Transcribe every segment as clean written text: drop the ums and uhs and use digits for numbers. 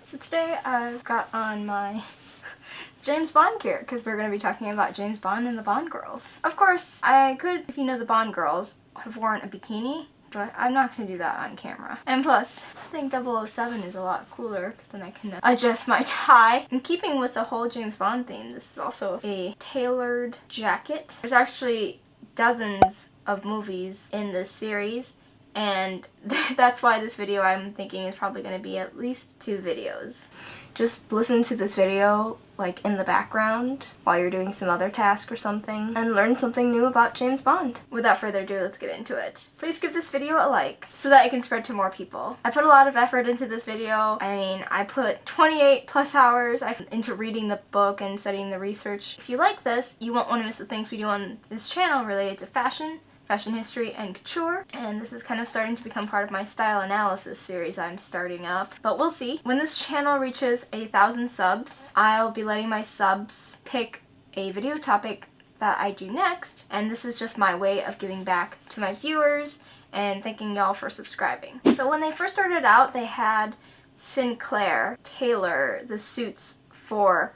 So today I've got on my James Bond gear because we're going to be talking about James Bond and the Bond girls. Of course, I could, if you know the Bond girls, have worn a bikini, but I'm not going to do that on camera. And plus, I think 007 is a lot cooler because then I can adjust my tie. In keeping with the whole James Bond theme, this is also a tailored jacket. There's actually dozens of movies in this series, and that's why this video I'm thinking is probably going to be at least 2 videos. Just listen to this video like in the background while you're doing some other task or something and learn something new about James Bond. Without further ado, let's get into it. Please give this video a like so that it can spread to more people. I put a lot of effort into this video. I mean, I put 28 plus hours into reading the book and studying the research. If you like this, you won't want to miss the things we do on this channel related to fashion history, and couture, and this is kind of starting to become part of my style analysis series I'm starting up, but we'll see. When this channel reaches 1,000 subs, I'll be letting my subs pick a video topic that I do next, and this is just my way of giving back to my viewers and thanking y'all for subscribing. So when they first started out, they had Sinclair tailor the suits for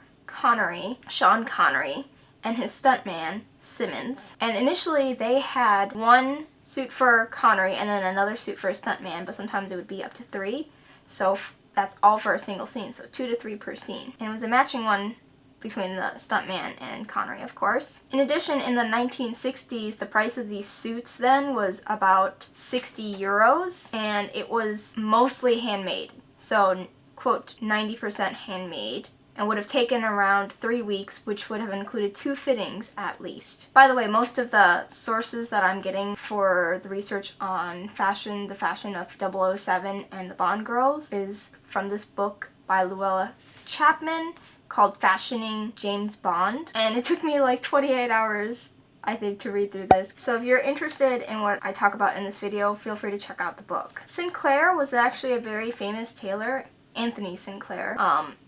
Sean Connery, and his stuntman, Simmons. And initially they had one suit for Connery and then another suit for a stuntman, but sometimes it would be up to 3. So that's all for a single scene, so 2 to 3 per scene. And it was a matching one between the stuntman and Connery, of course. In addition, in the 1960s, the price of these suits then was about 60 euros, and it was mostly handmade. So, quote, 90% handmade, and would have taken around 3 weeks, which would have included 2 fittings at least. By the way, most of the sources that I'm getting for the research on fashion, the fashion of 007 and the Bond girls, is from this book by Luella Chapman called Fashioning James Bond. And it took me like 28 hours, I think, to read through this. So if you're interested in what I talk about in this video, feel free to check out the book. Sinclair was actually a very famous tailor, Anthony Sinclair,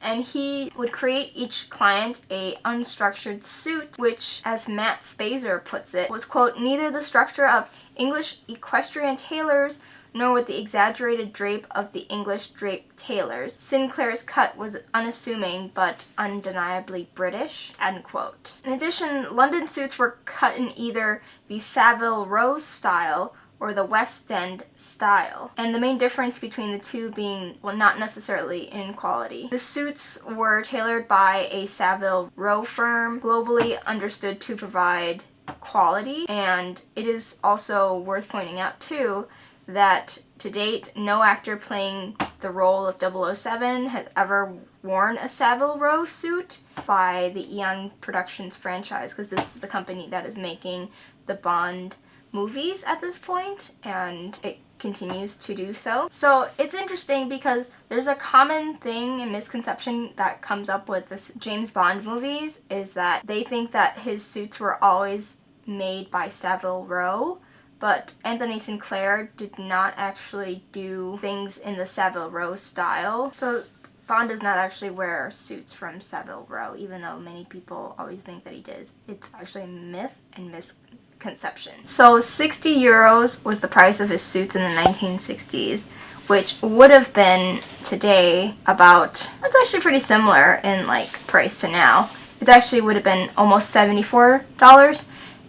and he would create each client a unstructured suit, which, as Matt Spazer puts it, was, quote, neither the structure of English equestrian tailors nor with the exaggerated drape of the English draped tailors. Sinclair's cut was unassuming but undeniably British, end quote. In addition, London suits were cut in either the Savile Row style or the West End style, and the main difference between the two being, well, not necessarily in quality. The suits were tailored by a Savile Row firm, globally understood to provide quality, and it is also worth pointing out too that to date, no actor playing the role of 007 has ever worn a Savile Row suit by the Eon Productions franchise, because this is the company that is making the Bond movies at this point, and it continues to do so. So it's interesting because there's a common thing and misconception that comes up with this James Bond movies is that they think that his suits were always made by Savile Row, but Anthony Sinclair did not actually do things in the Savile Row style. So Bond does not actually wear suits from Savile Row, even though many people always think that he does. It's actually a myth and misconception. So 60 euros was the price of his suits in the 1960s, which would have been today about, that's actually pretty similar in like price to now. It actually would have been almost $74,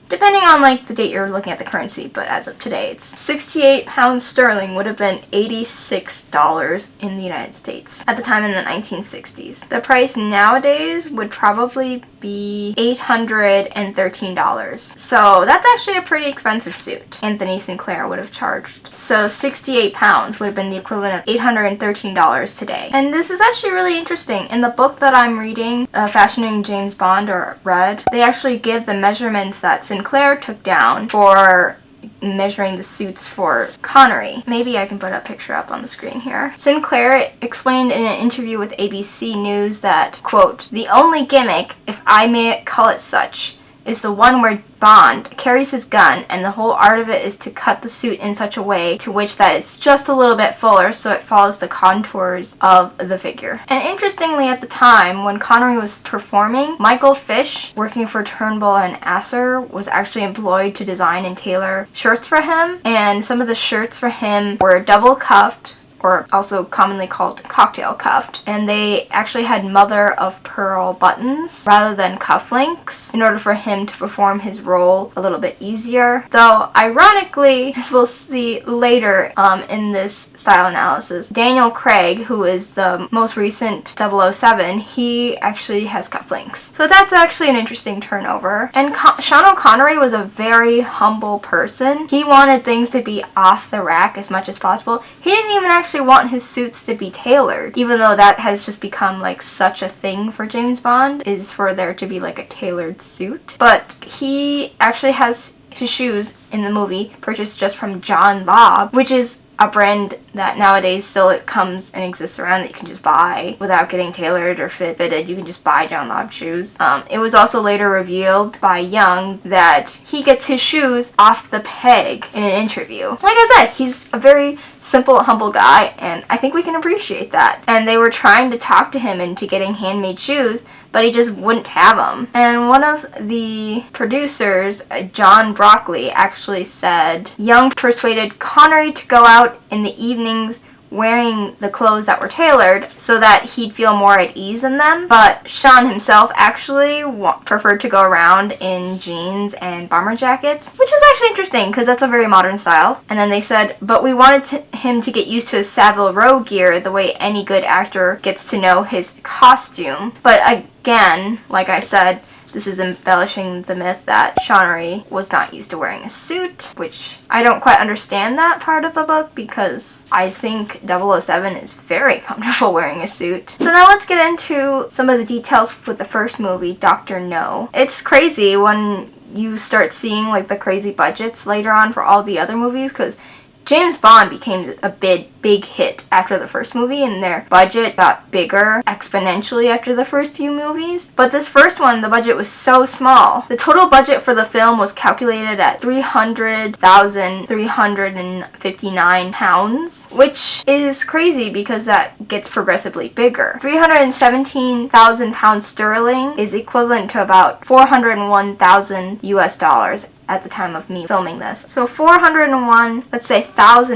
depending on like the date you're looking at the currency, but as of today it's 68 pounds sterling would have been $86 in the United States at the time in the 1960s. The price nowadays would probably be $813. So that's actually a pretty expensive suit Anthony Sinclair would have charged. So 68 pounds would have been the equivalent of $813 today. And this is actually really interesting. In the book that I'm reading, Fashioning James Bond, or read, they actually give the measurements that Sinclair took down for measuring the suits for Connery. Maybe I can put a picture up on the screen here. Sinclair explained in an interview with ABC News that, quote, the only gimmick, if I may call it such, is the one where Bond carries his gun, and the whole art of it is to cut the suit in such a way to which that it's just a little bit fuller so it follows the contours of the figure. And interestingly, at the time when Connery was performing, Michael Fish, working for Turnbull and Asser, was actually employed to design and tailor shirts for him, and some of the shirts for him were double cuffed, or also commonly called cocktail cuffed, and they actually had mother of pearl buttons rather than cufflinks in order for him to perform his role a little bit easier. Though, ironically, as we'll see later in this style analysis, Daniel Craig, who is the most recent 007, he actually has cufflinks. So that's actually an interesting turnover. And Sean O'Connery was a very humble person. He wanted things to be off the rack as much as possible. He didn't even actually want his suits to be tailored, even though that has just become like such a thing for James Bond, is for there to be like a tailored suit. But he actually has his shoes in the movie purchased just from John Lobb, which is a brand that nowadays still it comes and exists around that you can just buy without getting tailored or fitted. You can just buy John Lobb shoes. It was also later revealed by Young that he gets his shoes off the peg in an interview. Like I said, he's a very simple, humble guy, and I think we can appreciate that. And they were trying to talk to him into getting handmade shoes, but he just wouldn't have them. And one of the producers, John Broccoli, actually said Young persuaded Connery to go out in the evenings wearing the clothes that were tailored so that he'd feel more at ease in them, but Sean himself actually preferred to go around in jeans and bomber jackets, which is actually interesting because that's a very modern style. And then they said, but we wanted him to get used to his Savile Row gear the way any good actor gets to know his costume. But again, like I said, this is embellishing the myth that Connery was not used to wearing a suit, which I don't quite understand that part of the book because I think 007 is very comfortable wearing a suit. So now let's get into some of the details with the first movie, Dr. No. It's crazy when you start seeing like the crazy budgets later on for all the other movies, because James Bond became a big hit after the first movie, and their budget got bigger exponentially after the first few movies. But this first one, the budget was so small. The total budget for the film was calculated at £300,359, which is crazy because that gets progressively bigger. £317,000 sterling is equivalent to about 401,000 US dollars at the time of me filming this. So $401, let's say $1,000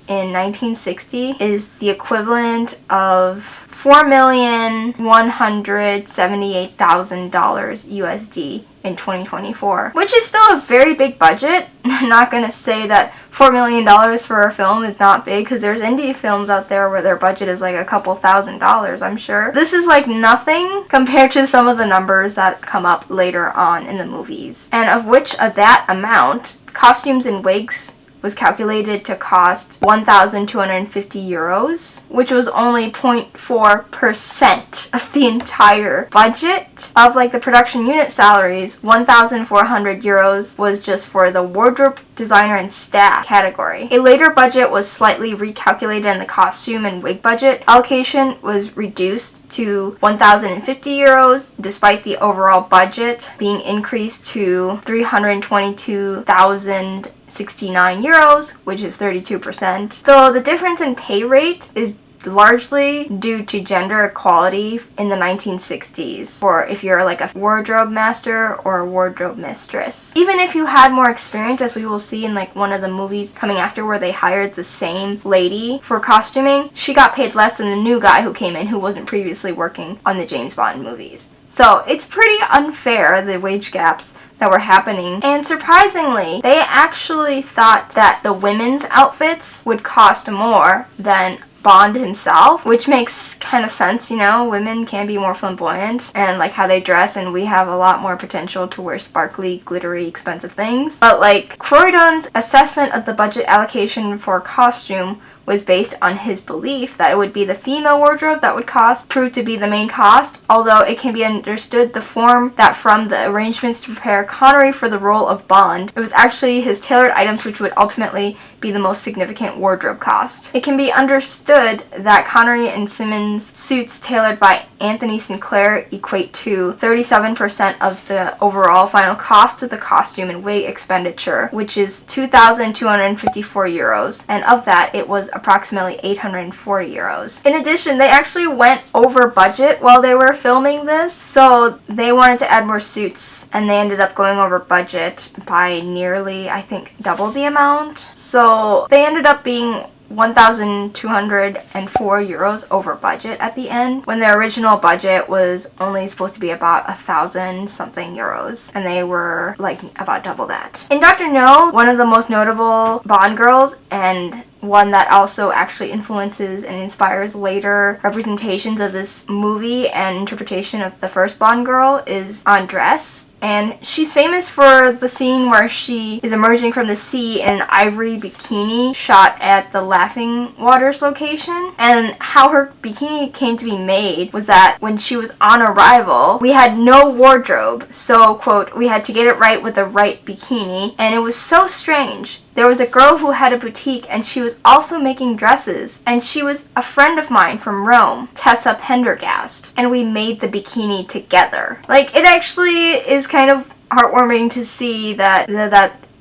in 1960 is the equivalent of $4,178,000 USD in 2024, which is still a very big budget. I'm not gonna say that $4 million for a film is not big, because there's indie films out there where their budget is like a couple $1,000s, I'm sure. This is like nothing compared to some of the numbers that come up later on in the movies. And of which of that amount, costumes and wigs was calculated to cost 1,250 euros, which was only 0.4% of the entire budget. Of like the production unit salaries, 1,400 euros was just for the wardrobe, designer, and staff category. A later budget was slightly recalculated, and the costume and wig budget allocation was reduced to 1,050 euros, despite the overall budget being increased to 322,069 euros, which is 32%. Though the difference in pay rate is largely due to gender equality in the 1960s, or if you're like a wardrobe master or a wardrobe mistress. Even if you had more experience, as we will see in like one of the movies coming after where they hired the same lady for costuming, she got paid less than the new guy who came in who wasn't previously working on the James Bond movies. So it's pretty unfair, the wage gaps that were happening. And surprisingly, they actually thought that the women's outfits would cost more than Bond himself, which makes kind of sense, you know, women can be more flamboyant and like how they dress, and we have a lot more potential to wear sparkly, glittery, expensive things. But like Croydon's assessment of the budget allocation for costume was based on his belief that it would be the female wardrobe that would prove to be the main cost, although it can be understood the form that from the arrangements to prepare Connery for the role of Bond, it was actually his tailored items which would ultimately be the most significant wardrobe cost. It can be understood that Connery and Simmons' suits tailored by Anthony Sinclair equate to 37% of the overall final cost of the costume and wig expenditure, which is 2,254 euros, and of that it was approximately 840 euros. In addition, they actually went over budget while they were filming this, so they wanted to add more suits, and they ended up going over budget by nearly, I think, double the amount. So they ended up being 1,204 euros over budget at the end, when their original budget was only supposed to be about 1,000 something euros, and they were like about double that. In Dr. No, one of the most notable Bond girls, and one that also actually influences and inspires later representations of this movie and interpretation of the first Bond girl, is Andress. And she's famous for the scene where she is emerging from the sea in an ivory bikini shot at the Laughing Waters location. And how her bikini came to be made was that when she was on arrival, we had no wardrobe. So, quote, we had to get it right with the right bikini. And it was so strange. There was a girl who had a boutique and she was also making dresses. And she was a friend of mine from Rome, Tessa Pendergast. And we made the bikini together. Like, it actually is kind of heartwarming to see that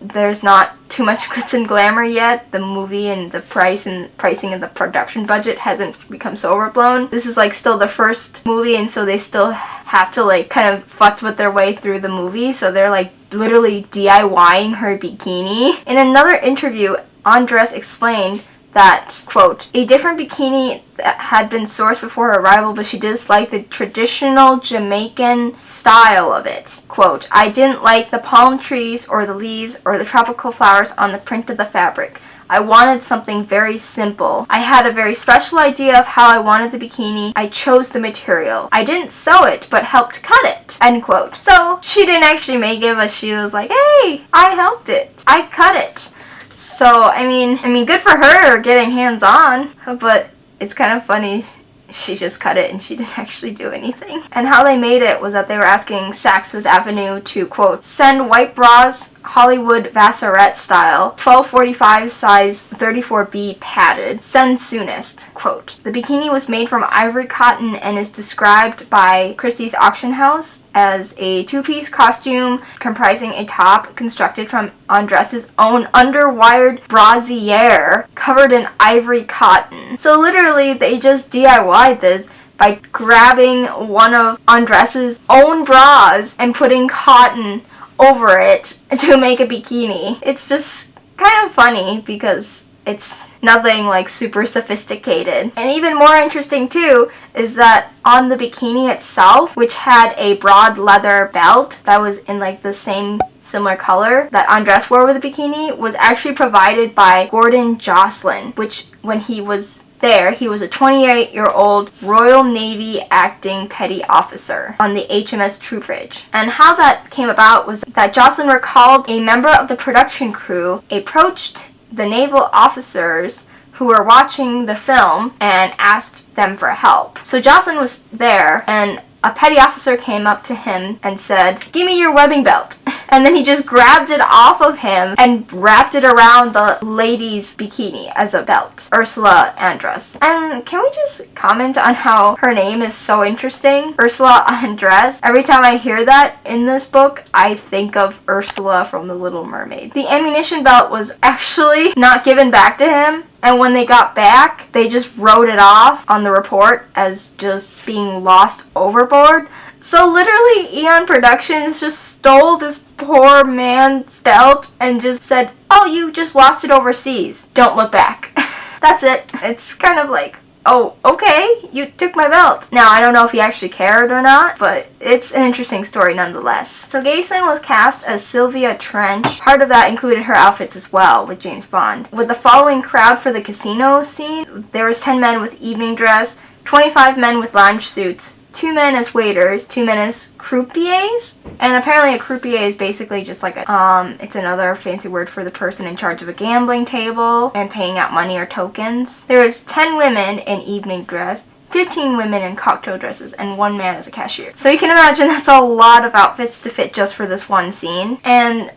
there's not too much glitz and glamour yet. The movie and the pricing and the production budget hasn't become so overblown. This is like still the first movie, and so they still have to like kind of futz with their way through the movie. So they're like literally DIYing her bikini. In another interview, Andress explained that, quote, a different bikini that had been sourced before her arrival, but she disliked the traditional Jamaican style of it. Quote, I didn't like the palm trees or the leaves or the tropical flowers on the print of the fabric. I wanted something very simple. I had a very special idea of how I wanted the bikini. I chose the material. I didn't sew it, but helped cut it. End quote. So she didn't actually make it, but she was like, hey, I helped it. I cut it. So, I mean, good for her getting hands-on, but it's kind of funny she just cut it and she didn't actually do anything. And how they made it was that they were asking Saks Fifth Avenue to, quote, send white bras, Hollywood Vassarette style, 1245 size 34B padded, send soonest, quote. The bikini was made from ivory cotton and is described by Christie's Auction House as a two-piece costume comprising a top constructed from Andress's own underwired brassiere covered in ivory cotton. So literally they just DIY'd this by grabbing one of Andress's own bras and putting cotton over it to make a bikini. It's just kind of funny because it's nothing like super sophisticated. And even more interesting too is that on the bikini itself, which had a broad leather belt that was in like the same similar color that Andress wore with the bikini, was actually provided by Gordon Jocelyn, which when he was there, he was a 28-year-old Royal Navy acting petty officer on the HMS Troopridge. And how that came about was that Jocelyn recalled a member of the production crew approached the naval officers who were watching the film and asked them for help. So Jocelyn was there, and a petty officer came up to him and said, give me your webbing belt. And then he just grabbed it off of him and wrapped it around the lady's bikini as a belt. Ursula Andress. And can we just comment on how her name is so interesting? Ursula Andress. Every time I hear that in this book, I think of Ursula from The Little Mermaid. The ammunition belt was actually not given back to him. And when they got back, they just wrote it off on the report as just being lost overboard. So literally, Eon Productions just stole this poor man's belt and just said, oh, you just lost it overseas. Don't look back. That's it. It's kind of like, oh, okay, you took my belt. Now, I don't know if he actually cared or not, but it's an interesting story nonetheless. So Gayson was cast as Sylvia Trench. Part of that included her outfits as well with James Bond. With the following crowd for the casino scene, there was 10 men with evening dress, 25 men with lounge suits, 2 men as waiters, 2 men as croupiers, and apparently a croupier is basically just like a, it's another fancy word for the person in charge of a gambling table and paying out money or tokens. There was 10 women in evening dress, 15 women in cocktail dresses, and 1 man as a cashier. So you can imagine that's a lot of outfits to fit just for this one scene. And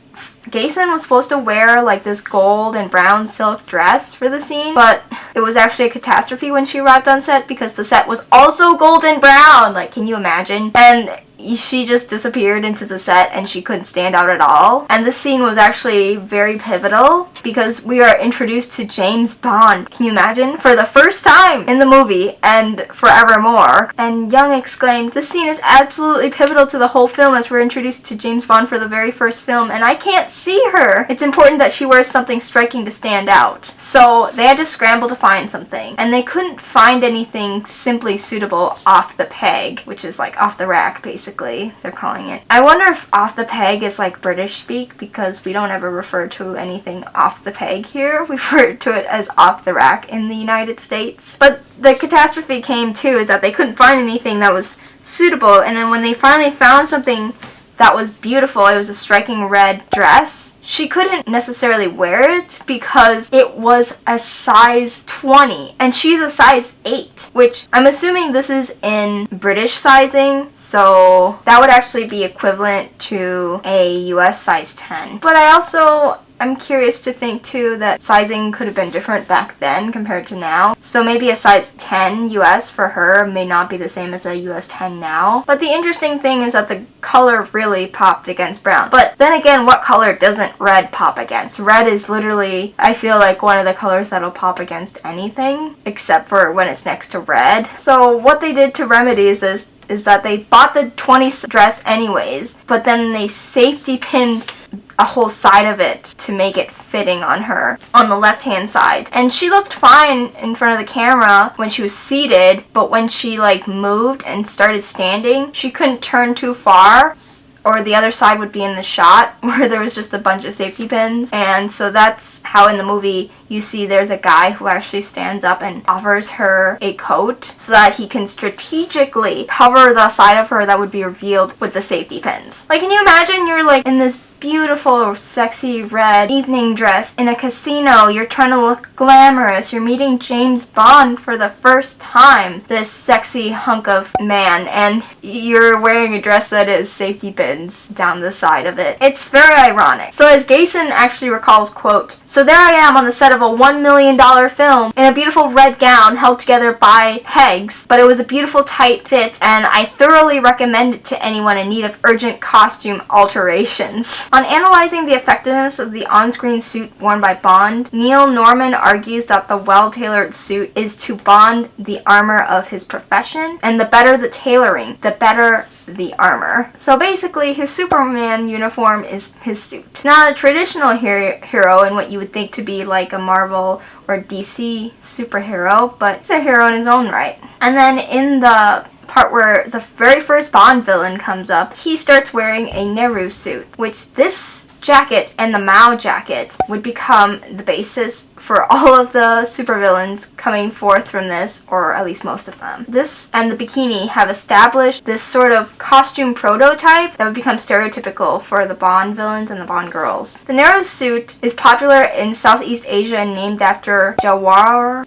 Gayson was supposed to wear like this gold and brown silk dress for the scene, but it was actually a catastrophe when she arrived on set because the set was also gold and brown. Like, can you imagine? And she just disappeared into the set and she couldn't stand out at all. And this scene was actually very pivotal because we are introduced to James Bond. Can you imagine? For the first time in the movie and forevermore. And Young exclaimed, "This scene is absolutely pivotal to the whole film as we're introduced to James Bond for the very first film and I can't see her. It's important that she wears something striking to stand out." So they had to scramble to find something and they couldn't find anything simply suitable off the peg, which is like off the rack basically, they're calling it. I wonder if off the peg is like British speak because we don't ever refer to anything off the peg here. We refer to it as off the rack in the United States. But the catastrophe came too is that they couldn't find anything that was suitable, and then when they finally found something that was beautiful, it was a striking red dress. She couldn't necessarily wear it because it was a size 20 and she's a size 8, which I'm assuming this is in British sizing, so that would actually be equivalent to a US size 10. But I'm curious to think too that sizing could have been different back then compared to now. So maybe a size 10 US for her may not be the same as a US 10 now. But the interesting thing is that the color really popped against brown. But then again, what color doesn't red pop against? Red is literally, I feel like, one of the colors that'll pop against anything except for when it's next to red. So what they did to remedy this is that they bought the 20 dress anyways, but then they safety pinned a whole side of it to make it fitting on her on the left hand side. And she looked fine in front of the camera when she was seated, but when she like moved and started standing, she couldn't turn too far, or the other side would be in the shot where there was just a bunch of safety pins. And so that's how in the movie you see there's a guy who actually stands up and offers her a coat so that he can strategically cover the side of her that would be revealed with the safety pins. Like, can you imagine you're like in this beautiful, sexy red evening dress in a casino. You're trying to look glamorous. You're meeting James Bond for the first time, this sexy hunk of man, and you're wearing a dress that has safety pins down the side of it. It's very ironic. So as Gayson actually recalls, quote, "So there I am on the set of a $1 million film in a beautiful red gown held together by pegs, but it was a beautiful tight fit and I thoroughly recommend it to anyone in need of urgent costume alterations." On analyzing the effectiveness of the on-screen suit worn by Bond, Neil Norman argues that the well-tailored suit is to Bond the armor of his profession, and the better the tailoring, the better the armor. So basically, his Superman uniform is his suit. Not a traditional hero in what you would think to be like a Marvel or DC superhero, but he's a hero in his own right. And then in the part where the very first Bond villain comes up, he starts wearing a Nehru suit, which this jacket and the Mao jacket would become the basis for all of the supervillains coming forth from this, or at least most of them. This and the bikini have established this sort of costume prototype that would become stereotypical for the Bond villains and the Bond girls. The Nehru suit is popular in Southeast Asia and named after Jawaharlal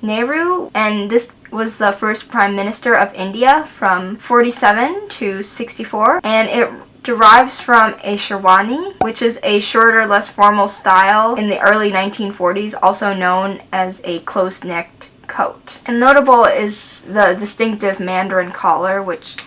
Nehru, and this was the first Prime Minister of India from 47 to 64, and it derives from a sherwani, which is a shorter, less formal style in the early 1940s, also known as a close-necked coat. And notable is the distinctive Mandarin collar, which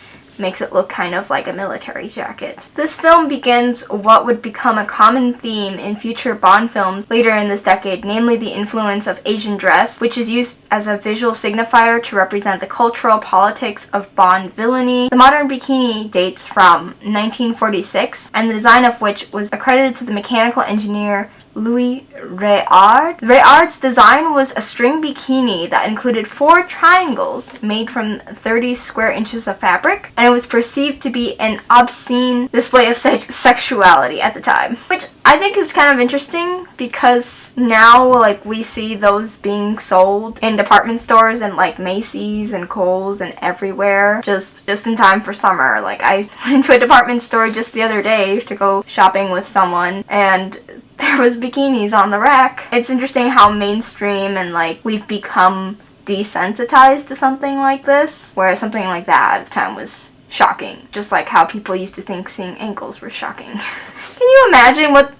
makes it look kind of like a military jacket. This film begins what would become a common theme in future Bond films later in this decade, namely the influence of Asian dress, which is used as a visual signifier to represent the cultural politics of Bond villainy. The modern bikini dates from 1946, and the design of which was accredited to the mechanical engineer Louis Réard. Réard's design was a string bikini that included 4 triangles made from 30 square inches of fabric, and it was perceived to be an obscene display of sexuality at the time, which I think is kind of interesting because now like we see those being sold in department stores and like Macy's and Kohl's and everywhere just in time for summer. Like, I went into a department store just the other day to go shopping with someone, and there was bikinis on the rack. It's interesting how mainstream and like we've become desensitized to something like this, where something like that at the time was shocking. Just like how people used to think seeing ankles were shocking. Can you imagine what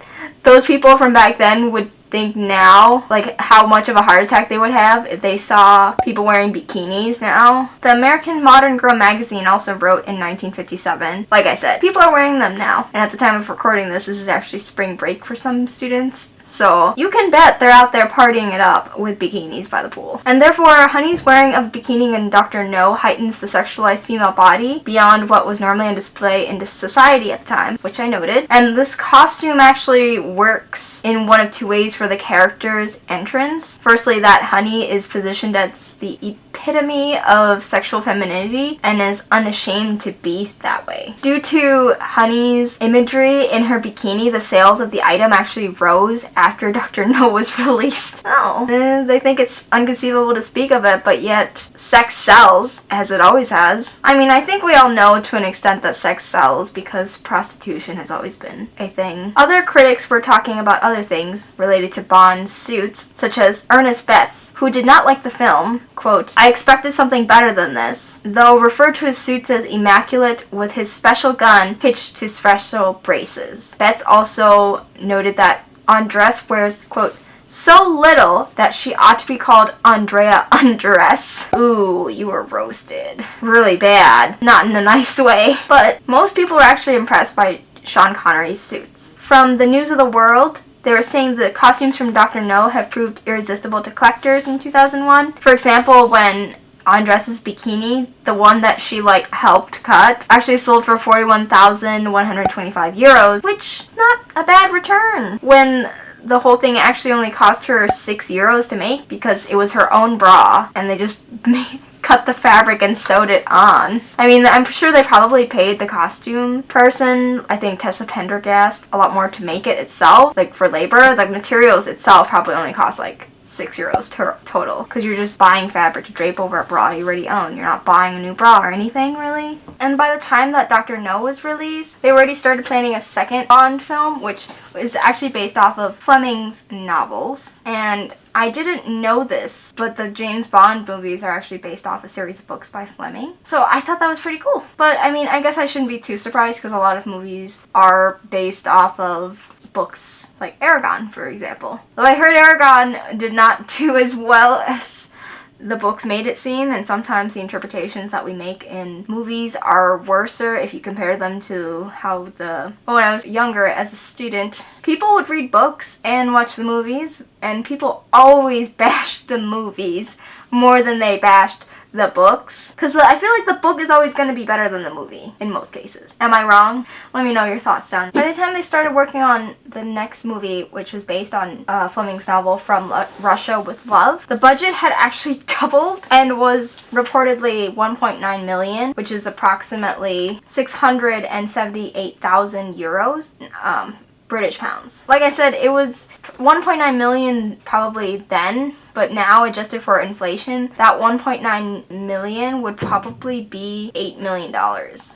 those people from back then would think now, like how much of a heart attack they would have if they saw people wearing bikinis now. The American Modern Girl magazine also wrote in 1957, like I said, people are wearing them now. And at the time of recording this is actually spring break for some students. So you can bet they're out there partying it up with bikinis by the pool. And therefore, Honey's wearing of a bikini in Dr. No heightens the sexualized female body beyond what was normally on display in society at the time, which I noted. And this costume actually works in one of two ways for the character's entrance. Firstly, that Honey is positioned as the epitome of sexual femininity and is unashamed to be that way. Due to Honey's imagery in her bikini, the sales of the item actually rose after Dr. No was released. Oh, they think it's inconceivable to speak of it, but yet sex sells, as it always has. I mean, I think we all know to an extent that sex sells because prostitution has always been a thing. Other critics were talking about other things related to Bond's suits, such as Ernest Betts, who did not like the film. Quote, "I expected something better than this," though referred to his suits as immaculate with his special gun hitched to special braces. Betts also noted that Andress wears, quote, "so little that she ought to be called Andrea Undress." Ooh, you were roasted. Really bad. Not in a nice way. But most people were actually impressed by Sean Connery's suits. From the News of the World, they were saying the costumes from Dr. No have proved irresistible to collectors in 2001. For example, when Andress's bikini, the one that she helped cut, actually sold for 41,125 euros, which is not a bad return when the whole thing actually only cost her 6 euros to make because it was her own bra and they just cut the fabric and sewed it on. I mean, I'm sure they probably paid the costume person, I think Tessa Pendergast, a lot more to make it itself, for labor. The materials itself probably only cost 6 euros total, because you're just buying fabric to drape over a bra you already own. You're not buying a new bra or anything, really. And by the time that Dr. No was released, they already started planning a second Bond film, which is actually based off of Fleming's novels. And I didn't know this, but the James Bond movies are actually based off a series of books by Fleming. So I thought that was pretty cool. But I mean, I guess I shouldn't be too surprised because a lot of movies are based off of books, like Aragon, for example. Though I heard Aragon did not do as well as the books made it seem, and sometimes the interpretations that we make in movies are worser if you compare them to how when I was younger as a student, people would read books and watch the movies, and people always bashed the movies more than they bashed the books, because I feel like the book is always going to be better than the movie in most cases. Am I wrong? Let me know your thoughts down. By the time they started working on the next movie, which was based on Fleming's novel From Russia with Love, the budget had actually doubled and was reportedly 1.9 million, which is approximately 678,000 euros. British pounds. Like I said, it was 1.9 million probably then, but now adjusted for inflation, that 1.9 million would probably be $8 million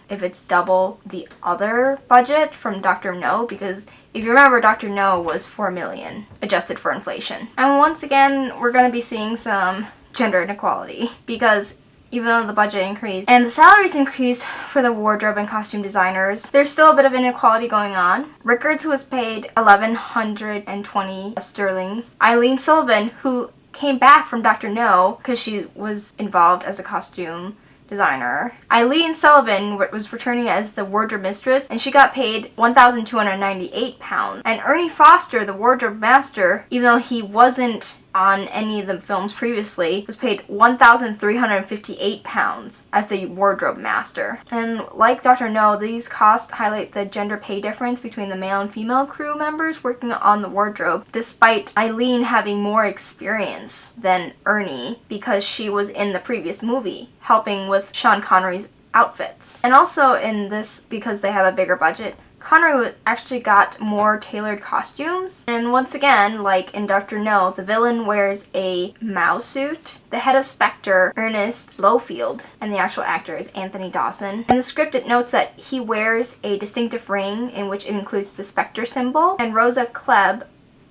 if it's double the other budget from Dr. No, because if you remember, Dr. No was 4 million adjusted for inflation. And once again, we're going to be seeing some gender inequality because even though the budget increased and the salaries increased for the wardrobe and costume designers, there's still a bit of inequality going on. Rickards was paid 1,120 sterling. Eileen Sullivan, who came back from Dr. No because she was involved as a costume designer. Eileen Sullivan was returning as the wardrobe mistress, and she got paid £1,298. And Ernie Foster, the wardrobe master, even though he wasn't on any of the films previously, was paid £1,358 as the wardrobe master. And like Dr. No, these costs highlight the gender pay difference between the male and female crew members working on the wardrobe, despite Eileen having more experience than Ernie because she was in the previous movie helping with Sean Connery's outfits. And also in this, because they have a bigger budget, Connery actually got more tailored costumes. And once again, like in Dr. No, the villain wears a Mao suit. The head of Spectre, Ernest Lowfield, and the actual actor is Anthony Dawson. In the script, it notes that he wears a distinctive ring in which it includes the Spectre symbol. And Rosa Klebb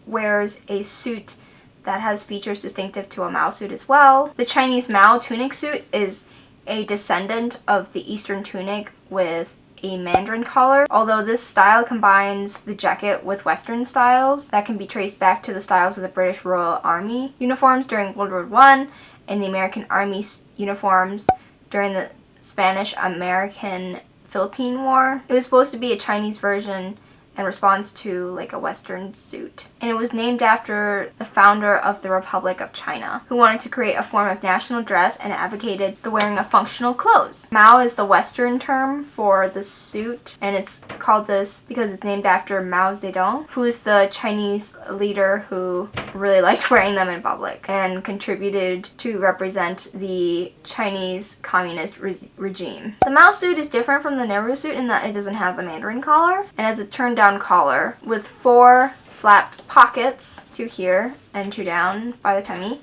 wears a suit that has features distinctive to a Mao suit as well. The Chinese Mao tunic suit is a descendant of the Eastern tunic with a Mandarin collar, although this style combines the jacket with Western styles that can be traced back to the styles of the British Royal Army uniforms during World War I and the American Army uniforms during the Spanish-American-Philippine War. It was supposed to be a Chinese version in response to like a Western suit. And it was named after the founder of the Republic of China, who wanted to create a form of national dress and advocated the wearing of functional clothes. Mao is the Western term for the suit, and it's called this because it's named after Mao Zedong, who is the Chinese leader who really liked wearing them in public and contributed to represent the Chinese communist regime. The Mao suit is different from the Nehru suit in that it doesn't have the Mandarin collar and has a turned down collar with 4 flapped pockets, 2 here and 2 down by the tummy,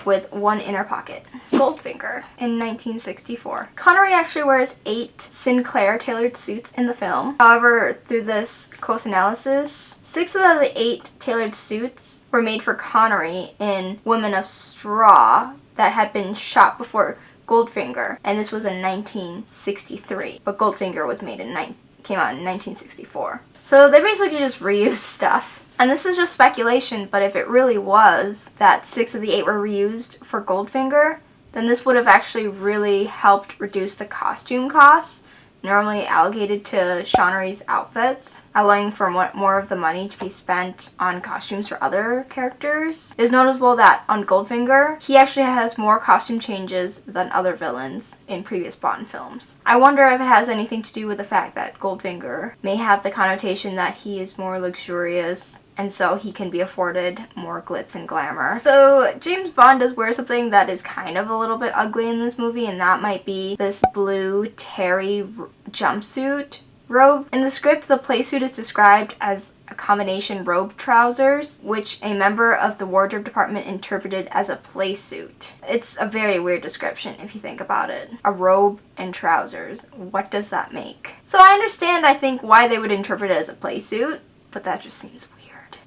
with 1 inner pocket. Goldfinger in 1964. Connery actually wears 8 Sinclair tailored suits in the film. However, through this close analysis, 6 of the 8 tailored suits were made for Connery in Women of Straw that had been shot before Goldfinger, and this was in 1963. But Goldfinger was made came out in 1964. So they basically just reused stuff. And this is just speculation, but if it really was that 6 of the 8 were reused for Goldfinger, then this would have actually really helped reduce the costume costs normally allocated to Connery's outfits, allowing for more of the money to be spent on costumes for other characters. It is notable that on Goldfinger, he actually has more costume changes than other villains in previous Bond films. I wonder if it has anything to do with the fact that Goldfinger may have the connotation that he is more luxurious, and so he can be afforded more glitz and glamour. So James Bond does wear something that is kind of a little bit ugly in this movie, and that might be this blue terry jumpsuit robe. In the script, the playsuit is described as a combination robe trousers, which a member of the wardrobe department interpreted as a playsuit. It's a very weird description if you think about it. A robe and trousers. What does that make? So I understand, I think, why they would interpret it as a playsuit, but that just seems weird.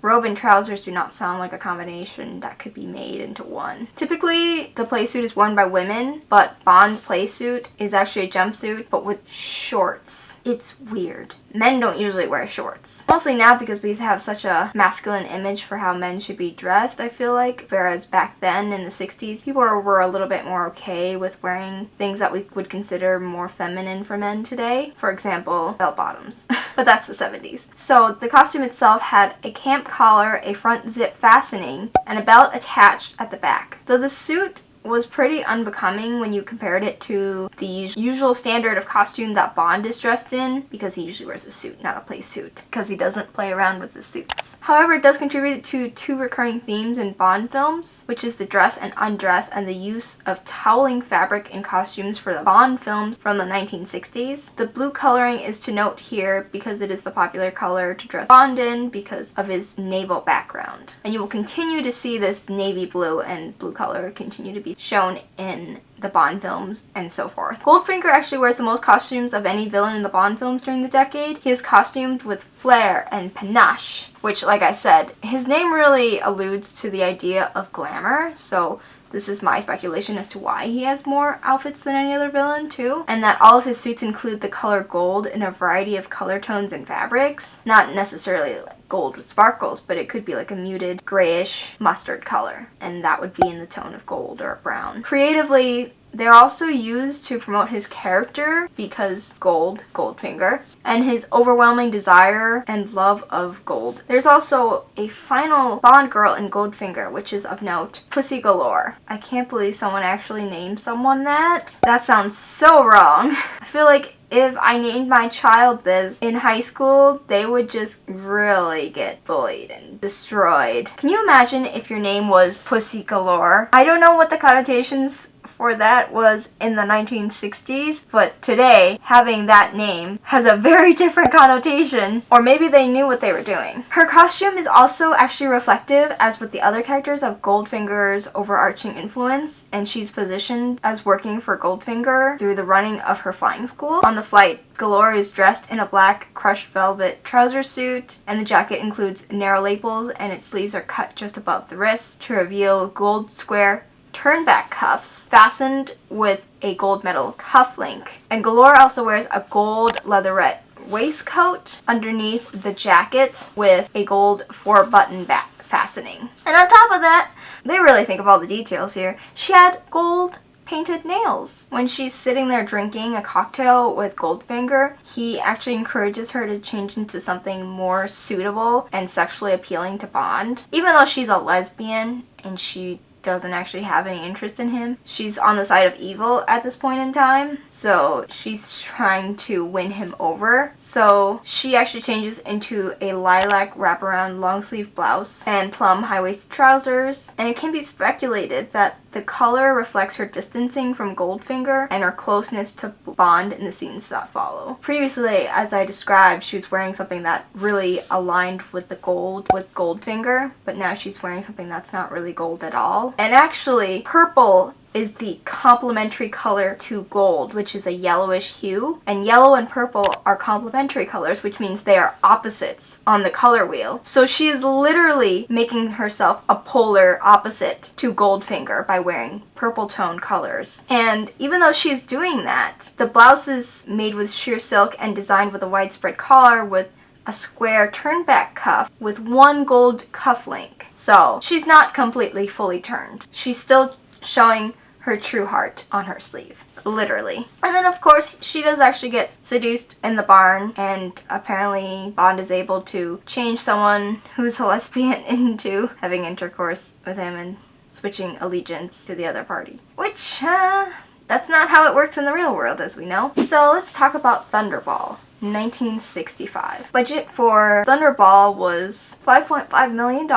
Robe and trousers do not sound like a combination that could be made into one. Typically, the playsuit is worn by women, but Bond's playsuit is actually a jumpsuit, but with shorts. It's weird. Men don't usually wear shorts. Mostly now because we have such a masculine image for how men should be dressed, I feel like. Whereas back then in the 60s, people were a little bit more okay with wearing things that we would consider more feminine for men today. For example, bell bottoms. But that's the 70s. So the costume itself had a camp collar, a front zip fastening, and a belt attached at the back. Though the suit was pretty unbecoming when you compared it to the usual standard of costume that Bond is dressed in, because he usually wears a suit, not a play suit, because he doesn't play around with his suits. However, it does contribute to 2 recurring themes in Bond films, which is the dress and undress and the use of toweling fabric in costumes for the Bond films from the 1960s. The blue coloring is to note here because it is the popular color to dress Bond in because of his naval background. And you will continue to see this navy blue and blue color continue to be shown in the Bond films and so forth. Goldfinger actually wears the most costumes of any villain in the Bond films during the decade. He is costumed with flair and panache, which, like I said, his name really alludes to the idea of glamour, so this is my speculation as to why he has more outfits than any other villain too, and that all of his suits include the color gold in a variety of color tones and fabrics. Not necessarily like gold with sparkles, but it could be like a muted grayish mustard color, and that would be in the tone of gold or brown. Creatively, they're also used to promote his character because Goldfinger, and his overwhelming desire and love of gold. There's also a final Bond girl in Goldfinger, which is of note, Pussy Galore. I can't believe someone actually named someone that. That sounds so wrong. I feel like if I named my child this in high school, they would just really get bullied and destroyed. Can you imagine if your name was Pussy Galore? I don't know what the connotations for that was in the 1960s, but today having that name has a very different connotation, or maybe they knew what they were doing. Her costume is also actually reflective, as with the other characters, of Goldfinger's overarching influence, and she's positioned as working for Goldfinger through the running of her flying school. On the flight, Galore is dressed in a black crushed velvet trouser suit, and the jacket includes narrow lapels and its sleeves are cut just above the wrist to reveal gold square turnback cuffs fastened with a gold metal cufflink. And Galore also wears a gold leatherette waistcoat underneath the jacket with a gold 4-button back fastening. And on top of that, they really think of all the details here. She had gold painted nails. When she's sitting there drinking a cocktail with Goldfinger, he actually encourages her to change into something more suitable and sexually appealing to Bond. Even though she's a lesbian and she doesn't actually have any interest in him, she's on the side of evil at this point in time, so she's trying to win him over. So she actually changes into a lilac wraparound long sleeve blouse and plum high-waisted trousers, and it can be speculated that the color reflects her distancing from Goldfinger and her closeness to Bond in the scenes that follow. Previously, as I described, she was wearing something that really aligned with the gold with Goldfinger, but now she's wearing something that's not really gold at all. And actually, purple is the complementary color to gold, which is a yellowish hue. And yellow and purple are complementary colors, which means they are opposites on the color wheel. So she is literally making herself a polar opposite to Goldfinger by wearing purple tone colors. And even though she's doing that, the blouse is made with sheer silk and designed with a widespread collar with a square turnback cuff with one gold cuff link. So she's not completely fully turned. She's still showing her true heart on her sleeve, literally. And then of course she does actually get seduced in the barn, and apparently Bond is able to change someone who's a lesbian into having intercourse with him and switching allegiance to the other party. Which, that's not how it works in the real world, as we know. So let's talk about Thunderball. 1965. Budget for Thunderball was $5.5 million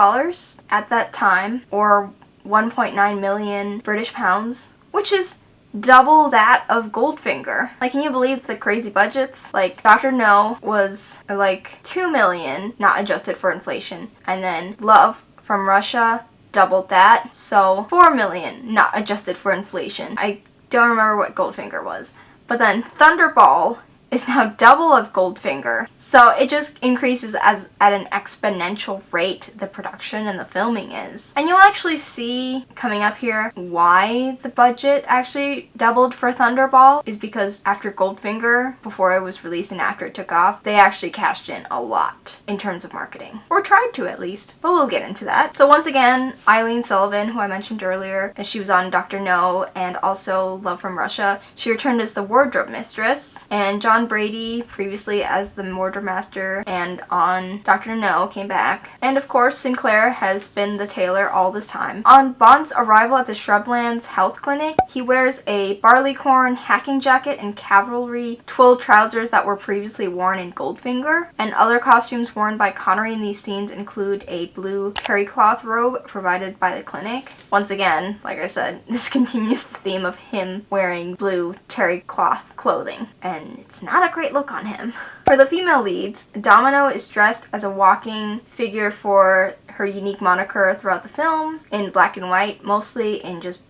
at that time, or 1.9 million British pounds, which is double that of Goldfinger. Like, can you believe the crazy budgets? Like, Dr. No was like 2 million, not adjusted for inflation, and then Love from Russia doubled that, so 4 million, not adjusted for inflation. I don't remember what Goldfinger was. But then Thunderball is now double of Goldfinger. So it just increases as at an exponential rate the production and the filming is. And you'll actually see coming up here why the budget actually doubled for Thunderball is because after Goldfinger, before it was released and after it took off, they actually cashed in a lot in terms of marketing. Or tried to at least, but we'll get into that. So once again, Eileen Sullivan, who I mentioned earlier, and she was on Dr. No and also Love from Russia, she returned as the wardrobe mistress, and John Brady, previously as the wardrobe master and on Dr. No, came back. And of course, Sinclair has been the tailor all this time. On Bond's arrival at the Shrublands Health Clinic, he wears a barleycorn hacking jacket and cavalry twill trousers that were previously worn in Goldfinger. And other costumes worn by Connery in these scenes include a blue terry cloth robe provided by the clinic. Once again, like I said, this continues the theme of him wearing blue terry cloth clothing, and it's not a great look on him. For the female leads, Domino is dressed as a walking figure for her unique moniker throughout the film, in black and white, mostly in just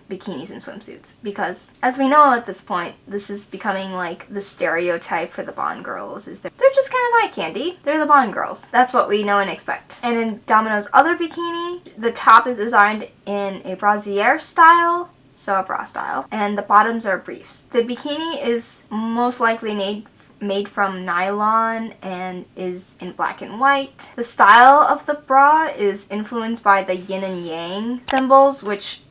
bikinis and swimsuits, because as we know at this point, this is becoming like the stereotype for the Bond girls, is that they're just kind of eye candy. They're the Bond girls. That's what we know and expect. And in Domino's other bikini, the top is designed in a brassiere style, so a bra style, and the bottoms are briefs. The bikini is most likely made from nylon and is in black and white. The style of the bra is influenced by the yin and yang symbols, which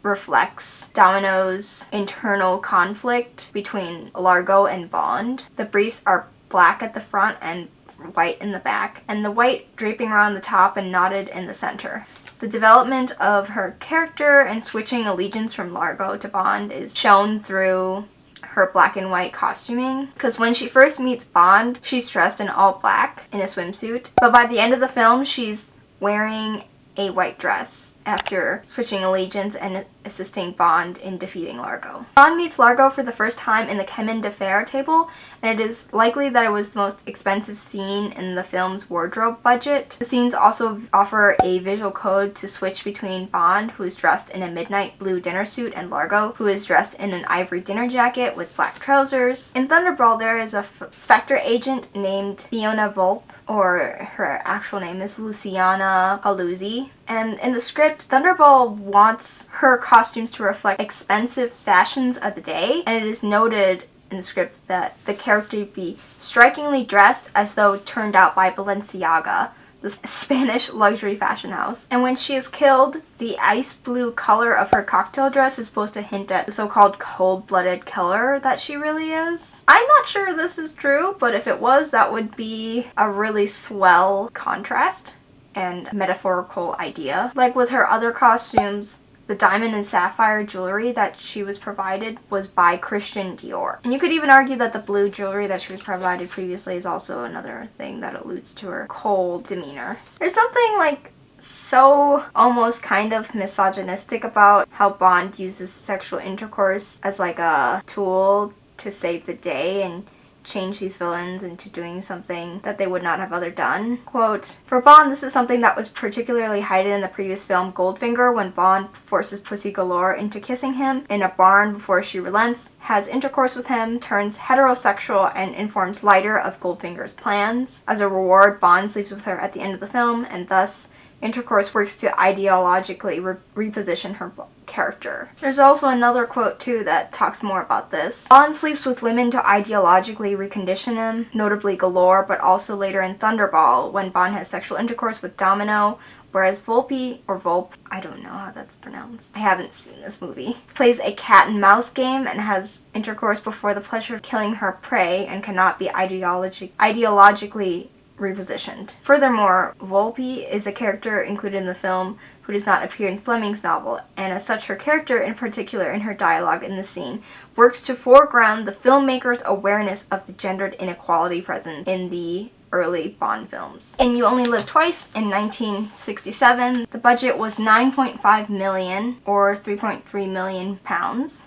reflects Domino's internal conflict between Largo and Bond. The briefs are black at the front and white in the back, and the white draping around the top and knotted in the center. The development of her character and switching allegiance from Largo to Bond is shown through her black and white costuming, because when she first meets Bond, she's dressed in all black in a swimsuit, but by the end of the film, she's wearing a white dress after switching allegiance and assisting Bond in defeating Largo. Bond meets Largo for the first time in the Chemin de Fer table, and it is likely that it was the most expensive scene in the film's wardrobe budget. The scenes also offer a visual code to switch between Bond, who is dressed in a midnight blue dinner suit, and Largo, who is dressed in an ivory dinner jacket with black trousers. In Thunderball, there is a Spectre agent named Fiona Volpe, or her actual name is Luciana Paluzzi, Servcie. And in the script, Thunderball wants her costumes to reflect expensive fashions of the day, and it is noted in the script that the character be strikingly dressed as though turned out by Balenciaga, the Spanish luxury fashion house. And when she is killed, the ice blue color of her cocktail dress is supposed to hint at the so-called cold-blooded killer that she really is. I'm not sure this is true, but if it was, that would be a really swell contrast and metaphorical idea. Like with her other costumes, the diamond and sapphire jewelry that she was provided was by Christian Dior. And you could even argue that the blue jewelry that she was provided previously is also another thing that alludes to her cold demeanor. There's something like so almost kind of misogynistic about how Bond uses sexual intercourse as like a tool to save the day and change these villains into doing something that they would not have other done. Quote, "For Bond, this is something that was particularly heightened in the previous film Goldfinger, when Bond forces Pussy Galore into kissing him in a barn before she relents, has intercourse with him, turns heterosexual, and informs Leiter of Goldfinger's plans. As a reward, Bond sleeps with her at the end of the film, and thus intercourse works to ideologically reposition her character." There's also another quote too that talks more about this. Bond sleeps with women to ideologically recondition them, notably Galore, but also later in Thunderball when Bond has sexual intercourse with Domino, whereas Volpe, or Volpe, I don't know how that's pronounced, I haven't seen this movie, plays a cat and mouse game and has intercourse before the pleasure of killing her prey and cannot be ideologically repositioned. Furthermore, Volpe is a character included in the film who does not appear in Fleming's novel, and as such her character, in particular in her dialogue in the scene, works to foreground the filmmaker's awareness of the gendered inequality present in the early Bond films. In You Only Live Twice in 1967, the budget was $9.5 million or £3.3 million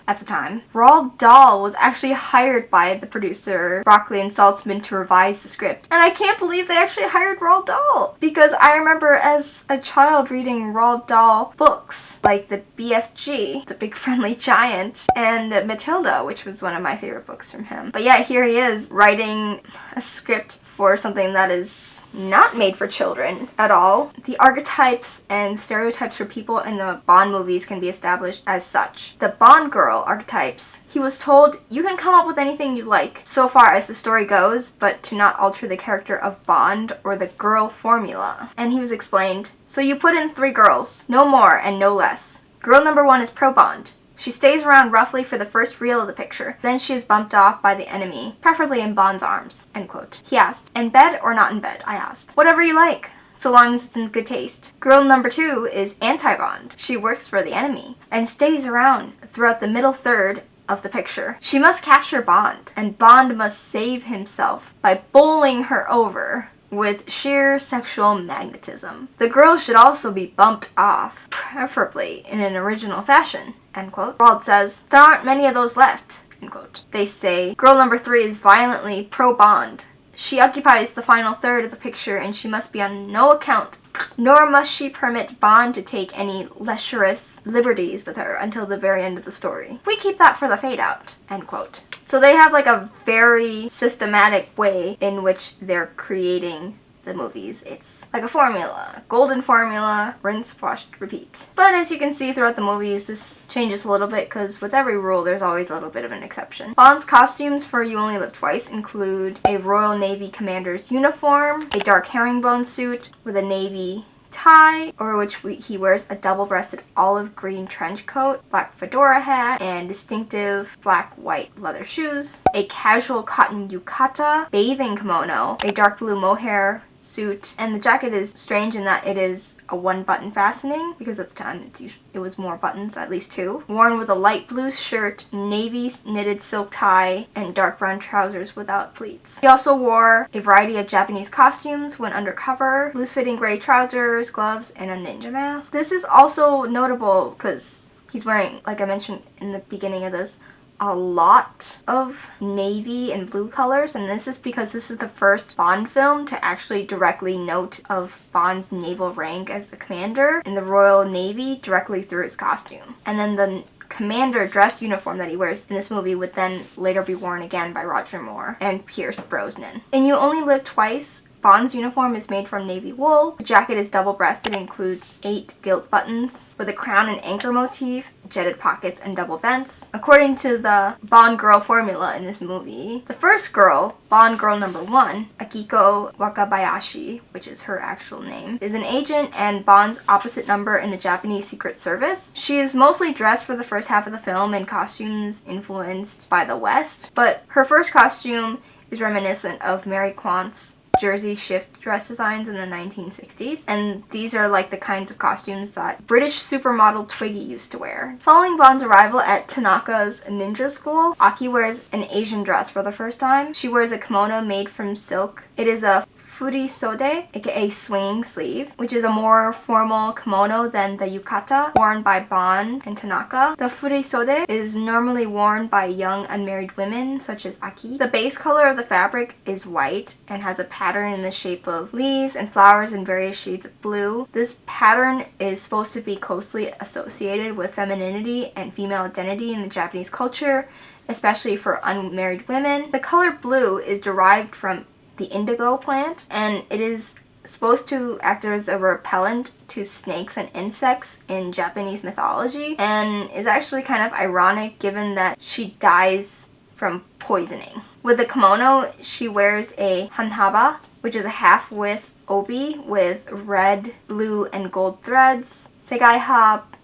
at the time. Roald Dahl was actually hired by the producer Broccoli and Saltzman to revise the script. And I can't believe they actually hired Roald Dahl, because I remember as a child reading Roald Dahl books like the BFG, The Big Friendly Giant, and Matilda, which was one of my favorite books from him. But yeah, here he is writing a script for something that is not made for children at all. The archetypes and stereotypes for people in the Bond movies can be established as such. The Bond girl archetypes. He was told, "You can come up with anything you like, so far as the story goes, but to not alter the character of Bond or the girl formula." And he was explained, "So you put in 3 girls, no more and no less. Girl number 1 is pro-Bond. She stays around roughly for the first reel of the picture. Then she is bumped off by the enemy, preferably in Bond's arms." End quote. He asked, "In bed or not in bed?" I asked. "Whatever you like, so long as it's in good taste." Girl number 2 is anti-Bond. She works for the enemy and stays around throughout the middle third of the picture. She must capture Bond, and Bond must save himself by bowling her over with sheer sexual magnetism. The girl should also be bumped off, preferably in an original fashion." End quote. Roald says, "There aren't many of those left." End quote. They say, "Girl number 3 is violently pro-Bond. She occupies the final third of the picture and she must be on no account, nor must she permit Bond to take any lecherous liberties with her until the very end of the story. We keep that for the fade out." End quote. So they have like a very systematic way in which they're creating the movies. It's like a formula. Golden formula, rinse, wash, repeat. But as you can see throughout the movies, this changes a little bit because with every rule there's always a little bit of an exception. Bond's costumes for You Only Live Twice include a Royal Navy commander's uniform, a dark herringbone suit with a navy tie, over which he wears a double-breasted olive green trench coat, black fedora hat, and distinctive black-white leather shoes, a casual cotton yukata, bathing kimono, a dark blue mohair suit, and the jacket is strange in that it is a 1-button fastening, because at the time it was more buttons, at least 2, worn with a light blue shirt, navy knitted silk tie, and dark brown trousers without pleats. He also wore a variety of Japanese costumes when undercover, loose-fitting gray trousers, gloves, and a ninja mask. This is also notable because he's wearing, like I mentioned in the beginning of this, a lot of navy and blue colors, and this is because this is the first Bond film to actually directly note of Bond's naval rank as the commander in the Royal Navy directly through his costume. And then the commander dress uniform that he wears in this movie would then later be worn again by Roger Moore and Pierce Brosnan. In You Only Live Twice, Bond's uniform is made from navy wool. The jacket is double-breasted and includes 8 gilt buttons with a crown and anchor motif, jetted pockets, and double vents. According to the Bond girl formula in this movie, the first girl, Bond girl number 1, Akiko Wakabayashi, which is her actual name, is an agent and Bond's opposite number in the Japanese Secret Service. She is mostly dressed for the first half of the film in costumes influenced by the West, but her first costume is reminiscent of Mary Quant's jersey shift dress designs in the 1960s, and these are like the kinds of costumes that British supermodel Twiggy used to wear. Following Bond's arrival at Tanaka's ninja school, Aki wears an Asian dress for the first time. She wears a kimono made from silk. It is a furisode, aka swinging sleeve, which is a more formal kimono than the yukata worn by Bond and Tanaka. The furisode is normally worn by young unmarried women such as Aki. The base color of the fabric is white and has a pattern in the shape of leaves and flowers in various shades of blue. This pattern is supposed to be closely associated with femininity and female identity in the Japanese culture, especially for unmarried women. The color blue is derived from the indigo plant, and it is supposed to act as a repellent to snakes and insects in Japanese mythology, and is actually kind of ironic given that she dies from poisoning. With the kimono, she wears a hanhaba, which is a half-width obi with red, blue, and gold threads, segai hop,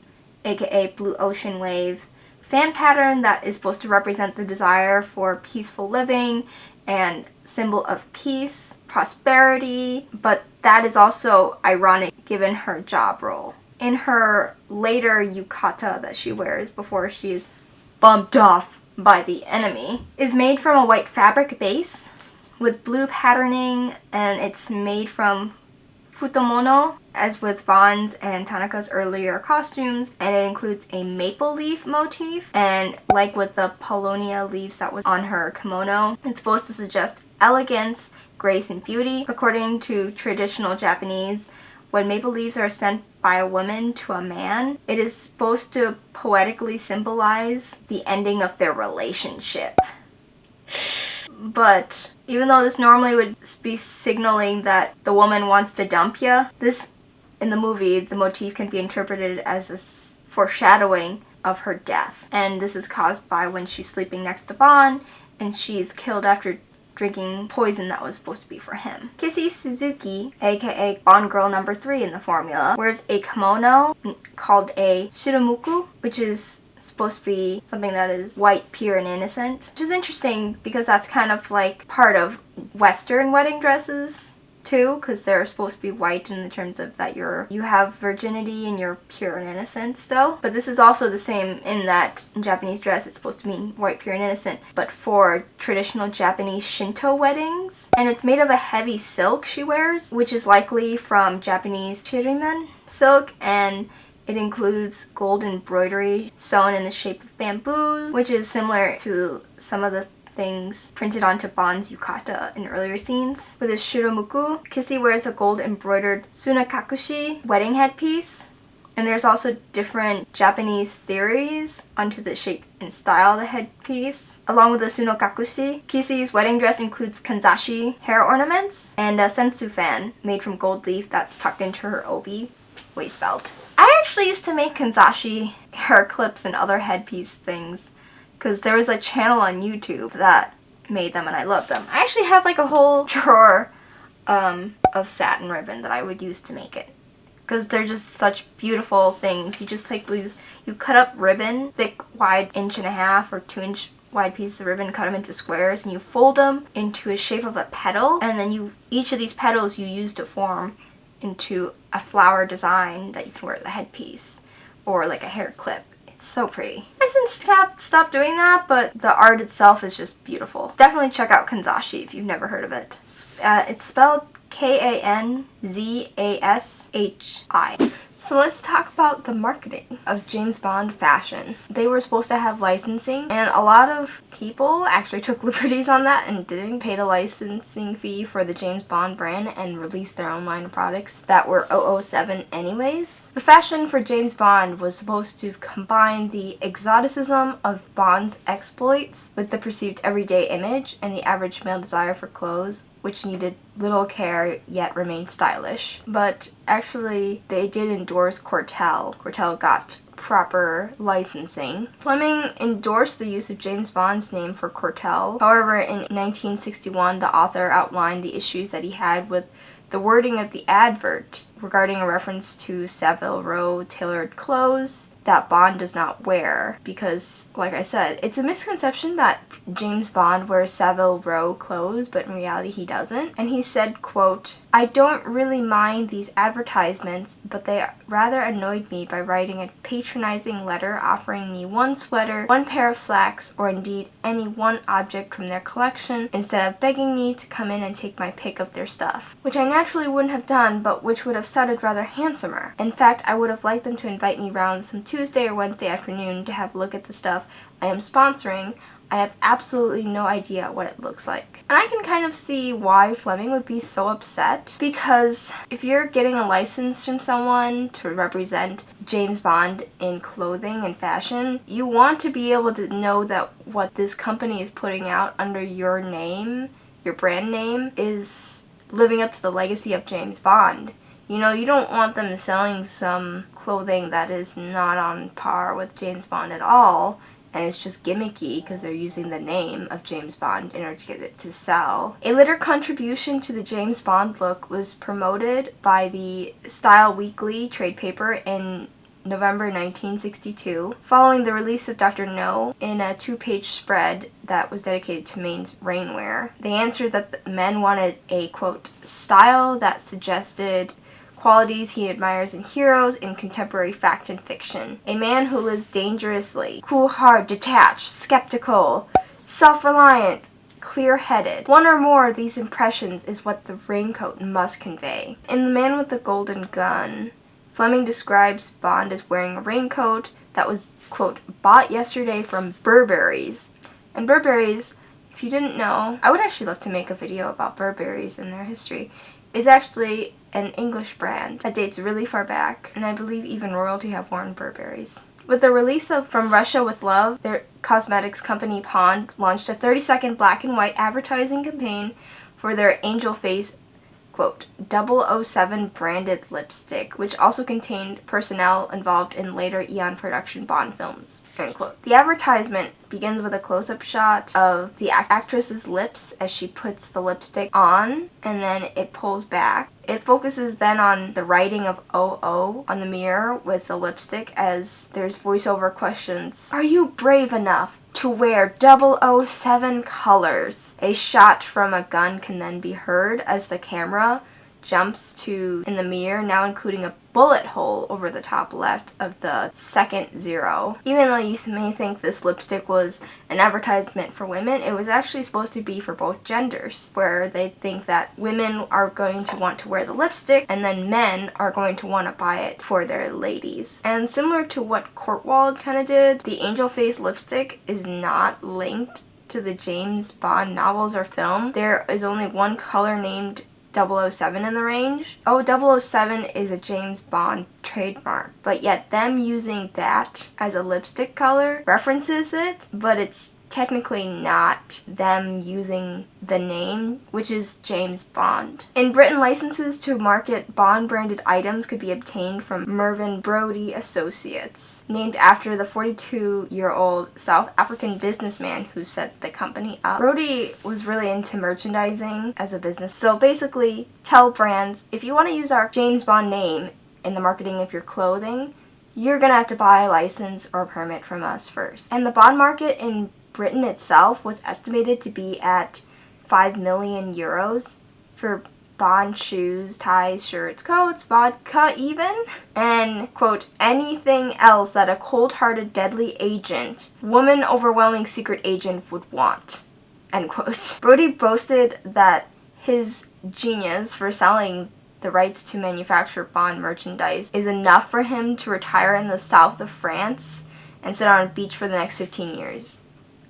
aka blue ocean wave, fan pattern that is supposed to represent the desire for peaceful living and symbol of peace, prosperity, but that is also ironic given her job role. In her later yukata that she wears before she is bumped off by the enemy, is made from a white fabric base with blue patterning, and it's made from futomono, as with Bond's and Tanaka's earlier costumes, and it includes a maple leaf motif, and like with the paulownia leaves that was on her kimono, it's supposed to suggest elegance, grace, and beauty. According to traditional Japanese, when maple leaves are sent by a woman to a man, it is supposed to poetically symbolize the ending of their relationship. But even though this normally would be signaling that the woman wants to dump you, this, in the movie, the motif can be interpreted as a foreshadowing of her death. And this is caused by when she's sleeping next to Bond and she's killed after drinking poison that was supposed to be for him. Kissy Suzuki, aka Bond girl number 3 in the formula, wears a kimono called a shirumuku, which is supposed to be something that is white, pure, and innocent. Which is interesting because that's kind of like part of Western wedding dresses too, because they're supposed to be white in the terms of that you have virginity and you're pure and innocent still. But this is also the same in that in Japanese dress it's supposed to mean white, pure, and innocent, but for traditional Japanese Shinto weddings. And it's made of a heavy silk she wears, which is likely from Japanese chirimen silk, and it includes gold embroidery sewn in the shape of bamboo, which is similar to some of the things printed onto Bond's yukata in earlier scenes. With his shiromuku, Kissy wears a gold embroidered sunakakushi wedding headpiece. And there's also different Japanese theories onto the shape and style of the headpiece. Along with the sunokakushi, Kissy's wedding dress includes kanzashi hair ornaments and a sensu fan made from gold leaf that's tucked into her obi waist belt. I actually used to make kanzashi hair clips and other headpiece things because there was a channel on YouTube that made them and I loved them. I actually have like a whole drawer of satin ribbon that I would use to make it because they're just such beautiful things. You just take these, you cut up ribbon, thick, wide 1.5 or 2-inch wide pieces of ribbon, cut them into squares, and you fold them into a shape of a petal, and then each of these petals you use to form into a flower design that you can wear as a headpiece or like a hair clip. It's so pretty. I've since stopped doing that, but the art itself is just beautiful. Definitely check out kanzashi if you've never heard of it. It's spelled Kanzashi. So let's talk about the marketing of James Bond fashion. They were supposed to have licensing, and a lot of people actually took liberties on that and didn't pay the licensing fee for the James Bond brand and released their own line of products that were 007 anyways. The fashion for James Bond was supposed to combine the exoticism of Bond's exploits with the perceived everyday image and the average male desire for clothes, which needed little care yet remained stylish. But actually, they did endorse Cortel. Cortel got proper licensing. Fleming endorsed the use of James Bond's name for Cortel. However, in 1961, the author outlined the issues that he had with the wording of the advert regarding a reference to Savile Row tailored clothes that Bond does not wear, because, like I said, it's a misconception that James Bond wears Savile Row clothes, but in reality he doesn't. And he said, quote, "I don't really mind these advertisements, but they rather annoyed me by writing a patronizing letter offering me one sweater, one pair of slacks, or indeed any one object from their collection, instead of begging me to come in and take my pick of their stuff, which I naturally wouldn't have done, but which would have sounded rather handsomer. In fact, I would have liked them to invite me round some Tuesday or Wednesday afternoon to have a look at the stuff I am sponsoring. I have absolutely no idea what it looks like." And I can kind of see why Fleming would be so upset, because if you're getting a license from someone to represent James Bond in clothing and fashion, you want to be able to know that what this company is putting out under your name, your brand name, is living up to the legacy of James Bond. You know, you don't want them selling some clothing that is not on par with James Bond at all, and it's just gimmicky because they're using the name of James Bond in order to get it to sell. A later contribution to the James Bond look was promoted by the Style Weekly trade paper in November 1962, following the release of Dr. No in a 2-page spread that was dedicated to men's rainwear. They answered that the men wanted a, quote, "style that suggested qualities he admires in heroes in contemporary fact and fiction. A man who lives dangerously, cool, hard, detached, skeptical, self-reliant, clear-headed. One or more of these impressions is what the raincoat must convey." In The Man with the Golden Gun, Fleming describes Bond as wearing a raincoat that was, quote, "bought yesterday from Burberry's." And Burberry's, if you didn't know, I would actually love to make a video about Burberry's and their history, is actually an English brand that dates really far back, and I believe even royalty have worn Burberry's. With the release of From Russia with Love, their cosmetics company Pond launched a 30-second black and white advertising campaign for their Angel Face, quote, 007 branded lipstick, which also contained personnel involved in later Eon production Bond films, end quote. The advertisement begins with a close-up shot of the actress's lips as she puts the lipstick on, and then it pulls back. It focuses then on the writing of OO on the mirror with the lipstick as there's voiceover questions. "Are you brave enough to wear 007 colors?" A shot from a gun can then be heard as the camera jumps to in the mirror, now including a bullet hole over the top left of the second 0. Even though you may think this lipstick was an advertisement for women, it was actually supposed to be for both genders, where they think that women are going to want to wear the lipstick and then men are going to want to buy it for their ladies. And similar to what Courtwald kind of did, the Angel Face lipstick is not linked to the James Bond novels or film. There is only one color named 007 in the range. 007 is a James Bond trademark, but yet them using that as a lipstick color references it, but it's technically not them using the name, which is James Bond. In Britain, licenses to market Bond-branded items could be obtained from Mervyn Brodie Associates, named after the 42-year-old South African businessman who set the company up. Brodie was really into merchandising as a business, so basically tell brands, if you want to use our James Bond name in the marketing of your clothing, you're gonna have to buy a license or a permit from us first. And the Bond market in Britain itself was estimated to be at 5 million euros for Bond shoes, ties, shirts, coats, vodka even, and, quote, anything else that a cold-hearted deadly agent, woman overwhelming secret agent would want, end quote. Brodie boasted that his genius for selling the rights to manufacture Bond merchandise is enough for him to retire in the south of France and sit on a beach for the next 15 years.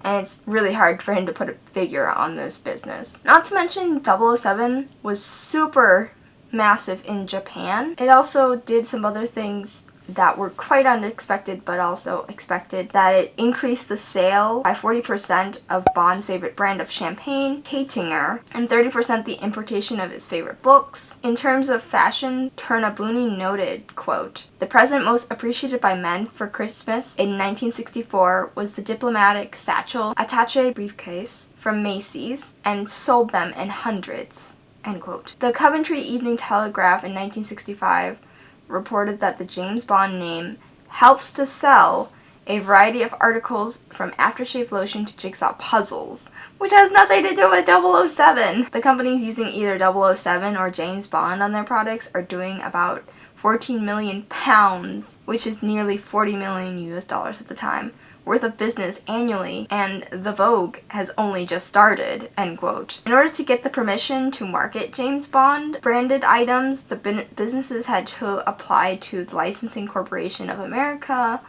And it's really hard for him to put a figure on this business. Not to mention 007 was super massive in Japan. It also did some other things that were quite unexpected but also expected. That it increased the sale by 40% of Bond's favorite brand of champagne, Taitinger, and 30% the importation of his favorite books. In terms of fashion, Turnabuni noted, quote, "The present most appreciated by men for Christmas in 1964 was the diplomatic satchel attaché briefcase from Macy's and sold them in hundreds." End quote. The Coventry Evening Telegraph in 1965 reported that the James Bond name helps to sell a variety of articles from aftershave lotion to jigsaw puzzles, which has nothing to do with 007. The companies using either 007 or James Bond on their products are doing about 14 million pounds, which is nearly 40 million US dollars at the time, worth of business annually, and the Vogue has only just started, end quote. In order to get the permission to market James Bond branded items, the businesses had to apply to the Licensing Corporation of America,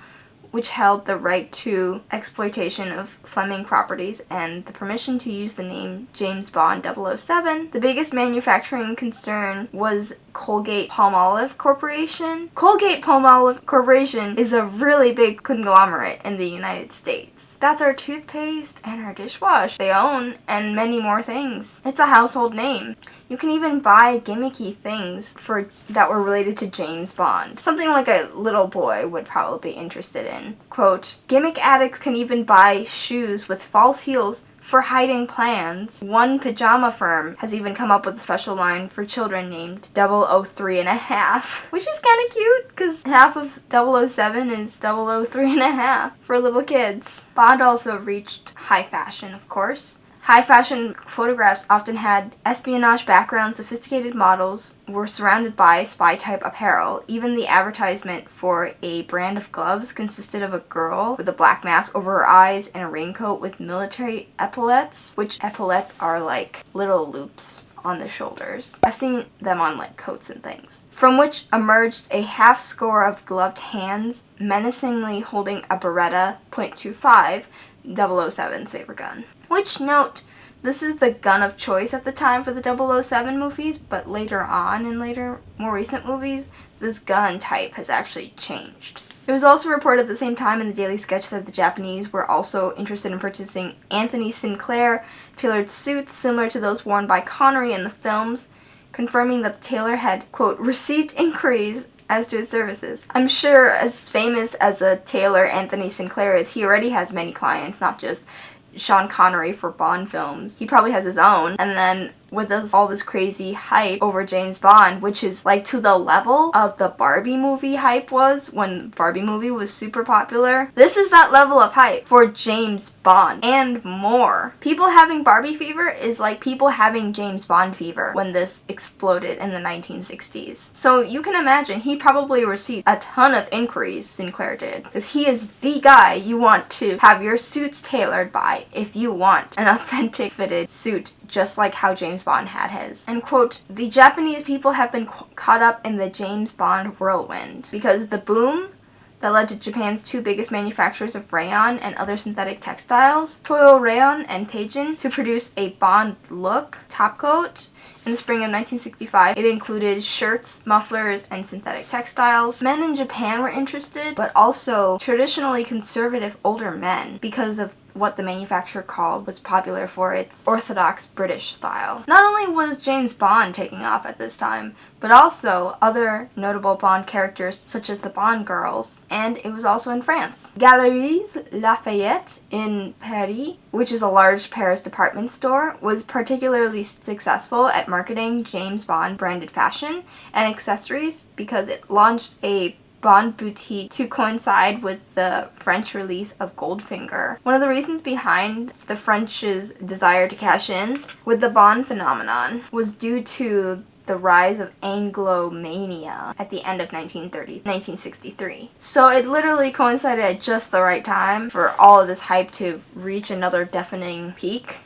which held the right to exploitation of Fleming properties and the permission to use the name James Bond 007. The biggest manufacturing concern was Colgate-Palmolive Corporation. Colgate-Palmolive Corporation is a really big conglomerate in the United States. That's our toothpaste and our dishwash. They own and many more things. It's a household name. You can even buy gimmicky things that were related to James Bond. Something like a little boy would probably be interested in. Quote, "Gimmick addicts can even buy shoes with false heels for hiding plans. One pajama firm has even come up with a special line for children named 003 and a half, which is kind of cute because half of 007 is 003 and a half for little kids. Bond also reached high fashion, of course. High fashion photographs often had espionage backgrounds. Sophisticated models were surrounded by spy-type apparel. Even the advertisement for a brand of gloves consisted of a girl with a black mask over her eyes and a raincoat with military epaulettes, which epaulettes are like little loops on the shoulders. I've seen them on like coats and things. From which emerged a half score of gloved hands menacingly holding a Beretta .25, 007's favorite gun. Which, note, this is the gun of choice at the time for the 007 movies, but later on, in more recent movies, this gun type has actually changed. It was also reported at the same time in the Daily Sketch that the Japanese were also interested in purchasing Anthony Sinclair tailored suits similar to those worn by Connery in the films, confirming that the tailor had, quote, "received inquiries as to his services." I'm sure as famous as a tailor Anthony Sinclair is, he already has many clients, not just Sean Connery for Bond films. He probably has his own. And then with all this crazy hype over James Bond, which is like to the level of the Barbie movie hype was when the Barbie movie was super popular. This is that level of hype for James Bond and more. People having Barbie fever is like people having James Bond fever when this exploded in the 1960s. So you can imagine he probably received a ton of inquiries, Sinclair did, because he is the guy you want to have your suits tailored by if you want an authentic fitted suit just like how James Bond had his. And quote, "The Japanese people have been caught up in the James Bond whirlwind because the boom that led to Japan's two biggest manufacturers of rayon and other synthetic textiles, Toyo Rayon and Teijin, to produce a Bond look topcoat. In the spring of 1965, it included shirts, mufflers, and synthetic textiles. Men in Japan were interested, but also traditionally conservative older men because of what the manufacturer called was popular for its orthodox British style. Not only was James Bond taking off at this time, but also other notable Bond characters such as the Bond girls, and it was also in France. Galeries Lafayette in Paris, which is a large Paris department store, was particularly successful at marketing James Bond branded fashion and accessories because it launched a Bond boutique to coincide with the French release of Goldfinger. One of the reasons behind the French's desire to cash in with the Bond phenomenon was due to the rise of Anglomania at the end of 1963. So it literally coincided at just the right time for all of this hype to reach another deafening peak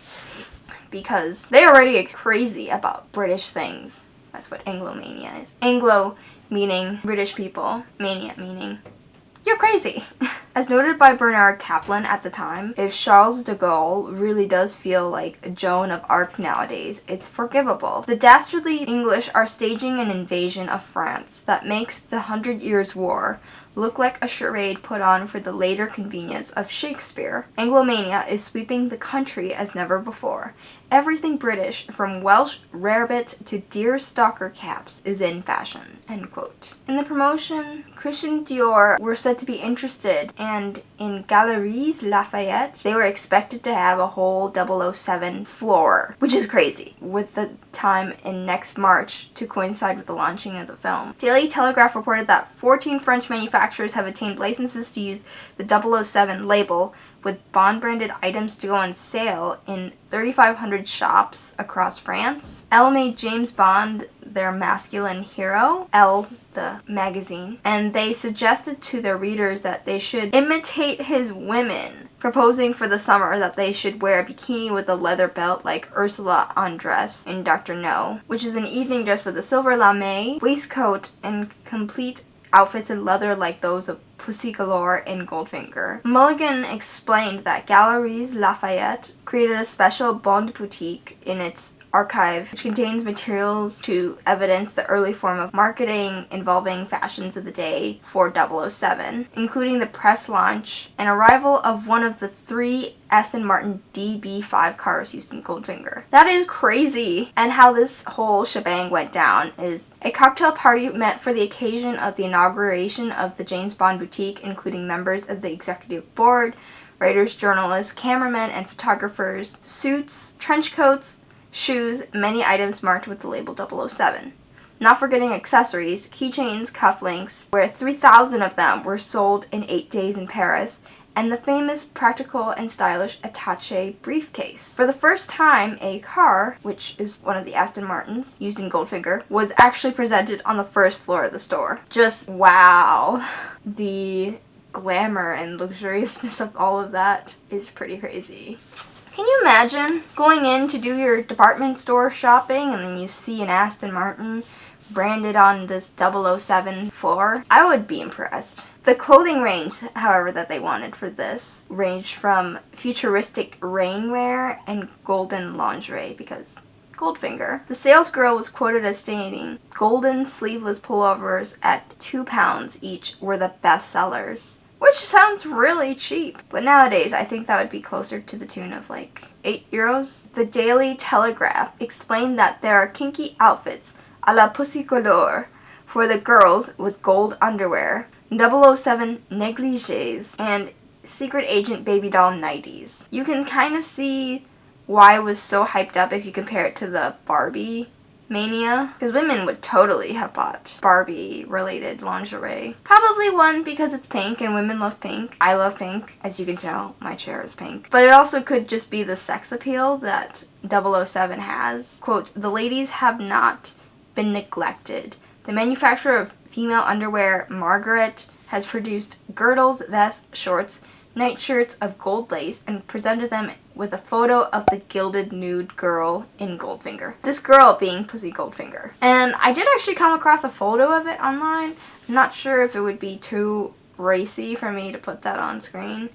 because they already get crazy about British things. That's what Anglomania is. Anglo meaning British people, mania meaning you're crazy As noted by Bernard Kaplan at the time, if Charles de Gaulle really does feel like Joan of Arc nowadays, it's forgivable. The dastardly English are staging an invasion of France that makes the 100 Years' War look like a charade put on for the later convenience of Shakespeare. Anglomania is sweeping the country as never before. Everything British, from Welsh rarebit to deerstalker caps, is in fashion." End quote. In the promotion, Christian Dior were said to be interested, and in Galeries Lafayette, they were expected to have a whole 007 floor, which is crazy, with the time in next March to coincide with the launching of the film. Daily Telegraph reported that 14 French manufacturers have obtained licenses to use the 007 label, with Bond-branded items to go on sale in 3,500 shops across France. Elle made James Bond their masculine hero, Elle, the magazine, and they suggested to their readers that they should imitate his women, proposing for the summer that they should wear a bikini with a leather belt like Ursula Andress in Dr. No, which is an evening dress with a silver lame, waistcoat, and complete outfits in leather like those of Pussy Galore in Goldfinger. Mulligan explained that Galeries Lafayette created a special Bond boutique in its archive, which contains materials to evidence the early form of marketing involving fashions of the day for 007, including the press launch and arrival of one of the 3 Aston Martin DB5 cars used in Goldfinger. That is crazy! And how this whole shebang went down is a cocktail party met for the occasion of the inauguration of the James Bond boutique, including members of the executive board, writers, journalists, cameramen, and photographers, suits, trench coats, shoes, many items marked with the label 007. Not forgetting accessories, keychains, cufflinks, where 3,000 of them were sold in 8 days in Paris, and the famous practical and stylish attaché briefcase. For the first time, a car, which is one of the Aston Martins used in Goldfinger, was actually presented on the first floor of the store. Just wow. The glamour and luxuriousness of all of that is pretty crazy. Can you imagine going in to do your department store shopping and then you see an Aston Martin branded on this 007 floor? I would be impressed. The clothing range, however, that they wanted for this ranged from futuristic rainwear and golden lingerie because Goldfinger. The sales girl was quoted as stating, "Golden sleeveless pullovers at £2 each were the best sellers." Which sounds really cheap. But nowadays, I think that would be closer to the tune of like €8. The Daily Telegraph explained that there are kinky outfits a la Pussy Galore for the girls with gold underwear, 007 negligees, and secret agent baby doll nighties. You can kind of see why it was so hyped up if you compare it to the Barbie mania, because women would totally have bought Barbie related lingerie. Probably one because it's pink and women love pink. I love pink. As you can tell, my chair is pink. But it also could just be the sex appeal that 007 has. Quote, "The ladies have not been neglected. The manufacturer of female underwear, Margaret, has produced girdles, vests, shorts, nightshirts of gold lace and presented them with a photo of the gilded nude girl in Goldfinger." This girl being Pussy Goldfinger. And I did actually come across a photo of it online. I'm not sure if it would be too racy for me to put that on screen.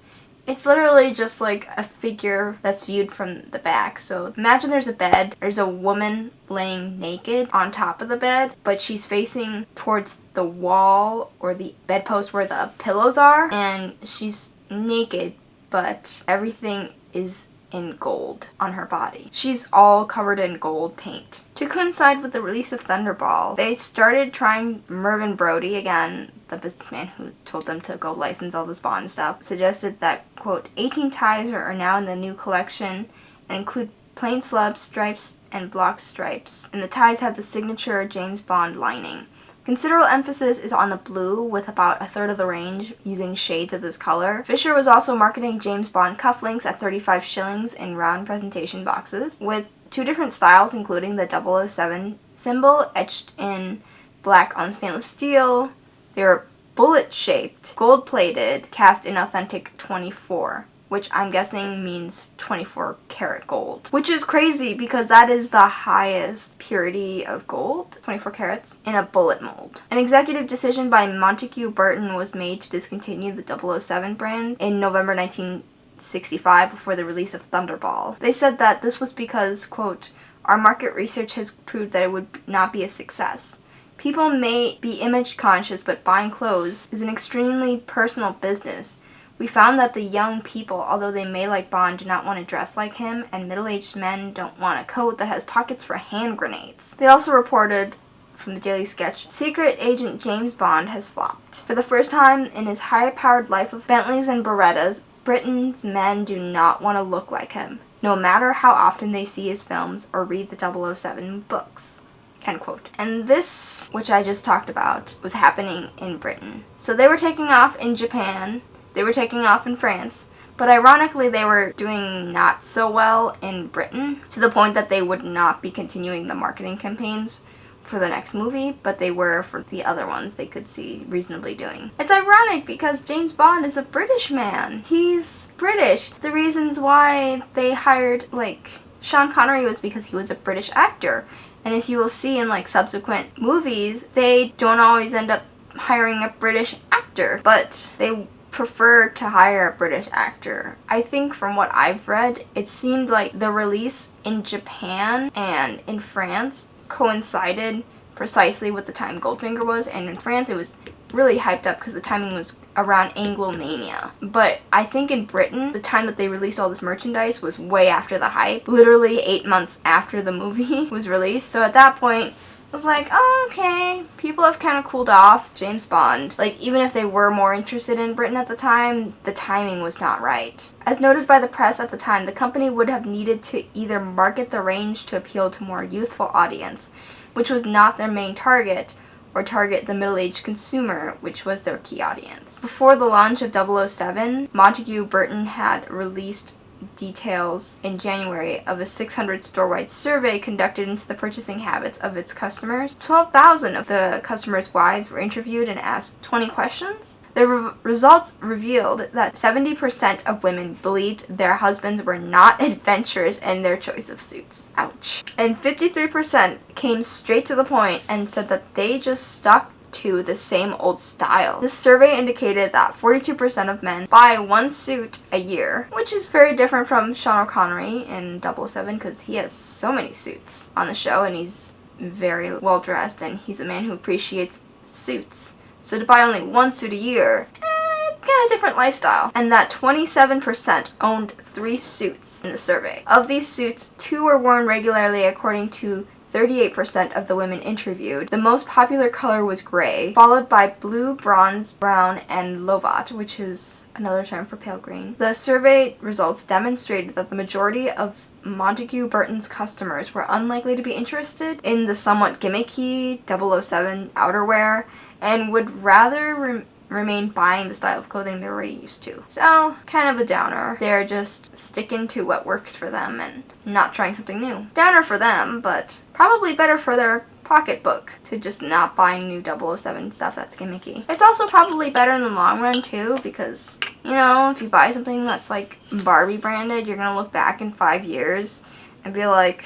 It's literally just like a figure that's viewed from the back. So imagine there's a bed, there's a woman laying naked on top of the bed, but she's facing towards the wall or the bedpost where the pillows are, and she's naked, but everything is in gold on her body. She's all covered in gold paint. To coincide with the release of Thunderball, they started trying Mervyn Brody, again, the businessman who told them to go license all this Bond stuff, suggested that, quote, 18 ties are now in the new collection and include plain slub stripes and block stripes, and the ties have the signature James Bond lining. Considerable emphasis is on the blue, with about a third of the range using shades of this color. Fisher was also marketing James Bond cufflinks at 35 shillings in round presentation boxes, with 2 different styles, including the 007 symbol etched in black on stainless steel. They were bullet-shaped, gold-plated, cast in authentic 24. which I'm guessing means 24 karat gold, which is crazy because that is the highest purity of gold, 24 carats, in a bullet mold. An executive decision by Montague Burton was made to discontinue the 007 brand in November 1965 before the release of Thunderball. They said that this was because, quote, "Our market research has proved that it would not be a success. People may be image conscious, but buying clothes is an extremely personal business. We found that the young people, although they may like Bond, do not want to dress like him, and middle-aged men don't want a coat that has pockets for hand grenades." They also reported from the Daily Sketch, "Secret Agent James Bond has flopped. For the first time in his high-powered life of Bentleys and Berettas, Britain's men do not want to look like him, no matter how often they see his films or read the 007 books." End quote. And this, which I just talked about, was happening in Britain. So they were taking off in Japan, they were taking off in France, but ironically they were doing not so well in Britain, to the point that they would not be continuing the marketing campaigns for the next movie, but they were for the other ones they could see reasonably doing. It's ironic because James Bond is a British man. He's British. The reasons why they hired, like, Sean Connery was because he was a British actor. And as you will see in, like, subsequent movies, they don't always end up hiring a British actor, but they prefer to hire a British actor. I think from what I've read, it seemed like the release in Japan and in France coincided precisely with the time Goldfinger was, and in France it was really hyped up because the timing was around Anglomania. But I think in Britain, the time that they released all this merchandise was way after the hype, literally 8 months after the movie was released. So at that point, I was like, oh, okay, people have kind of cooled off. James Bond, like, even if they were more interested in Britain at the time, the timing was not right. As noted by the press at the time, the company would have needed to either market the range to appeal to a more youthful audience, which was not their main target, or target the middle-aged consumer, which was their key audience. Before the launch of 007, Montague Burton had released details in January of a 600 store-wide survey conducted into the purchasing habits of its customers. 12,000 of the customers' wives were interviewed and asked 20 questions. The results revealed that 70% of women believed their husbands were not adventurous in their choice of suits. Ouch. And 53% came straight to the point and said that they just stuck to the same old style. This survey indicated that 42% of men buy one suit a year, which is very different from Sean Connery in 007 because he has so many suits on the show and he's very well dressed and he's a man who appreciates suits. So to buy only one suit a year, kind of different lifestyle. And that 27% owned 3 suits in the survey. Of these suits, 2 were worn regularly according to 38% of the women interviewed. The most popular color was gray, followed by blue, bronze, brown, and lovat, which is another term for pale green. The survey results demonstrated that the majority of Montague Burton's customers were unlikely to be interested in the somewhat gimmicky 007 outerwear and would rather remain buying the style of clothing they're already used to. So, kind of a downer. They're just sticking to what works for them and not trying something new. Downer for them, but probably better for their pocketbook to just not buy new 007 stuff that's gimmicky. It's also probably better in the long run too because, you know, if you buy something that's like Barbie branded, you're gonna look back in 5 years and be like,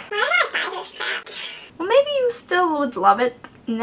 well, maybe you still would love it in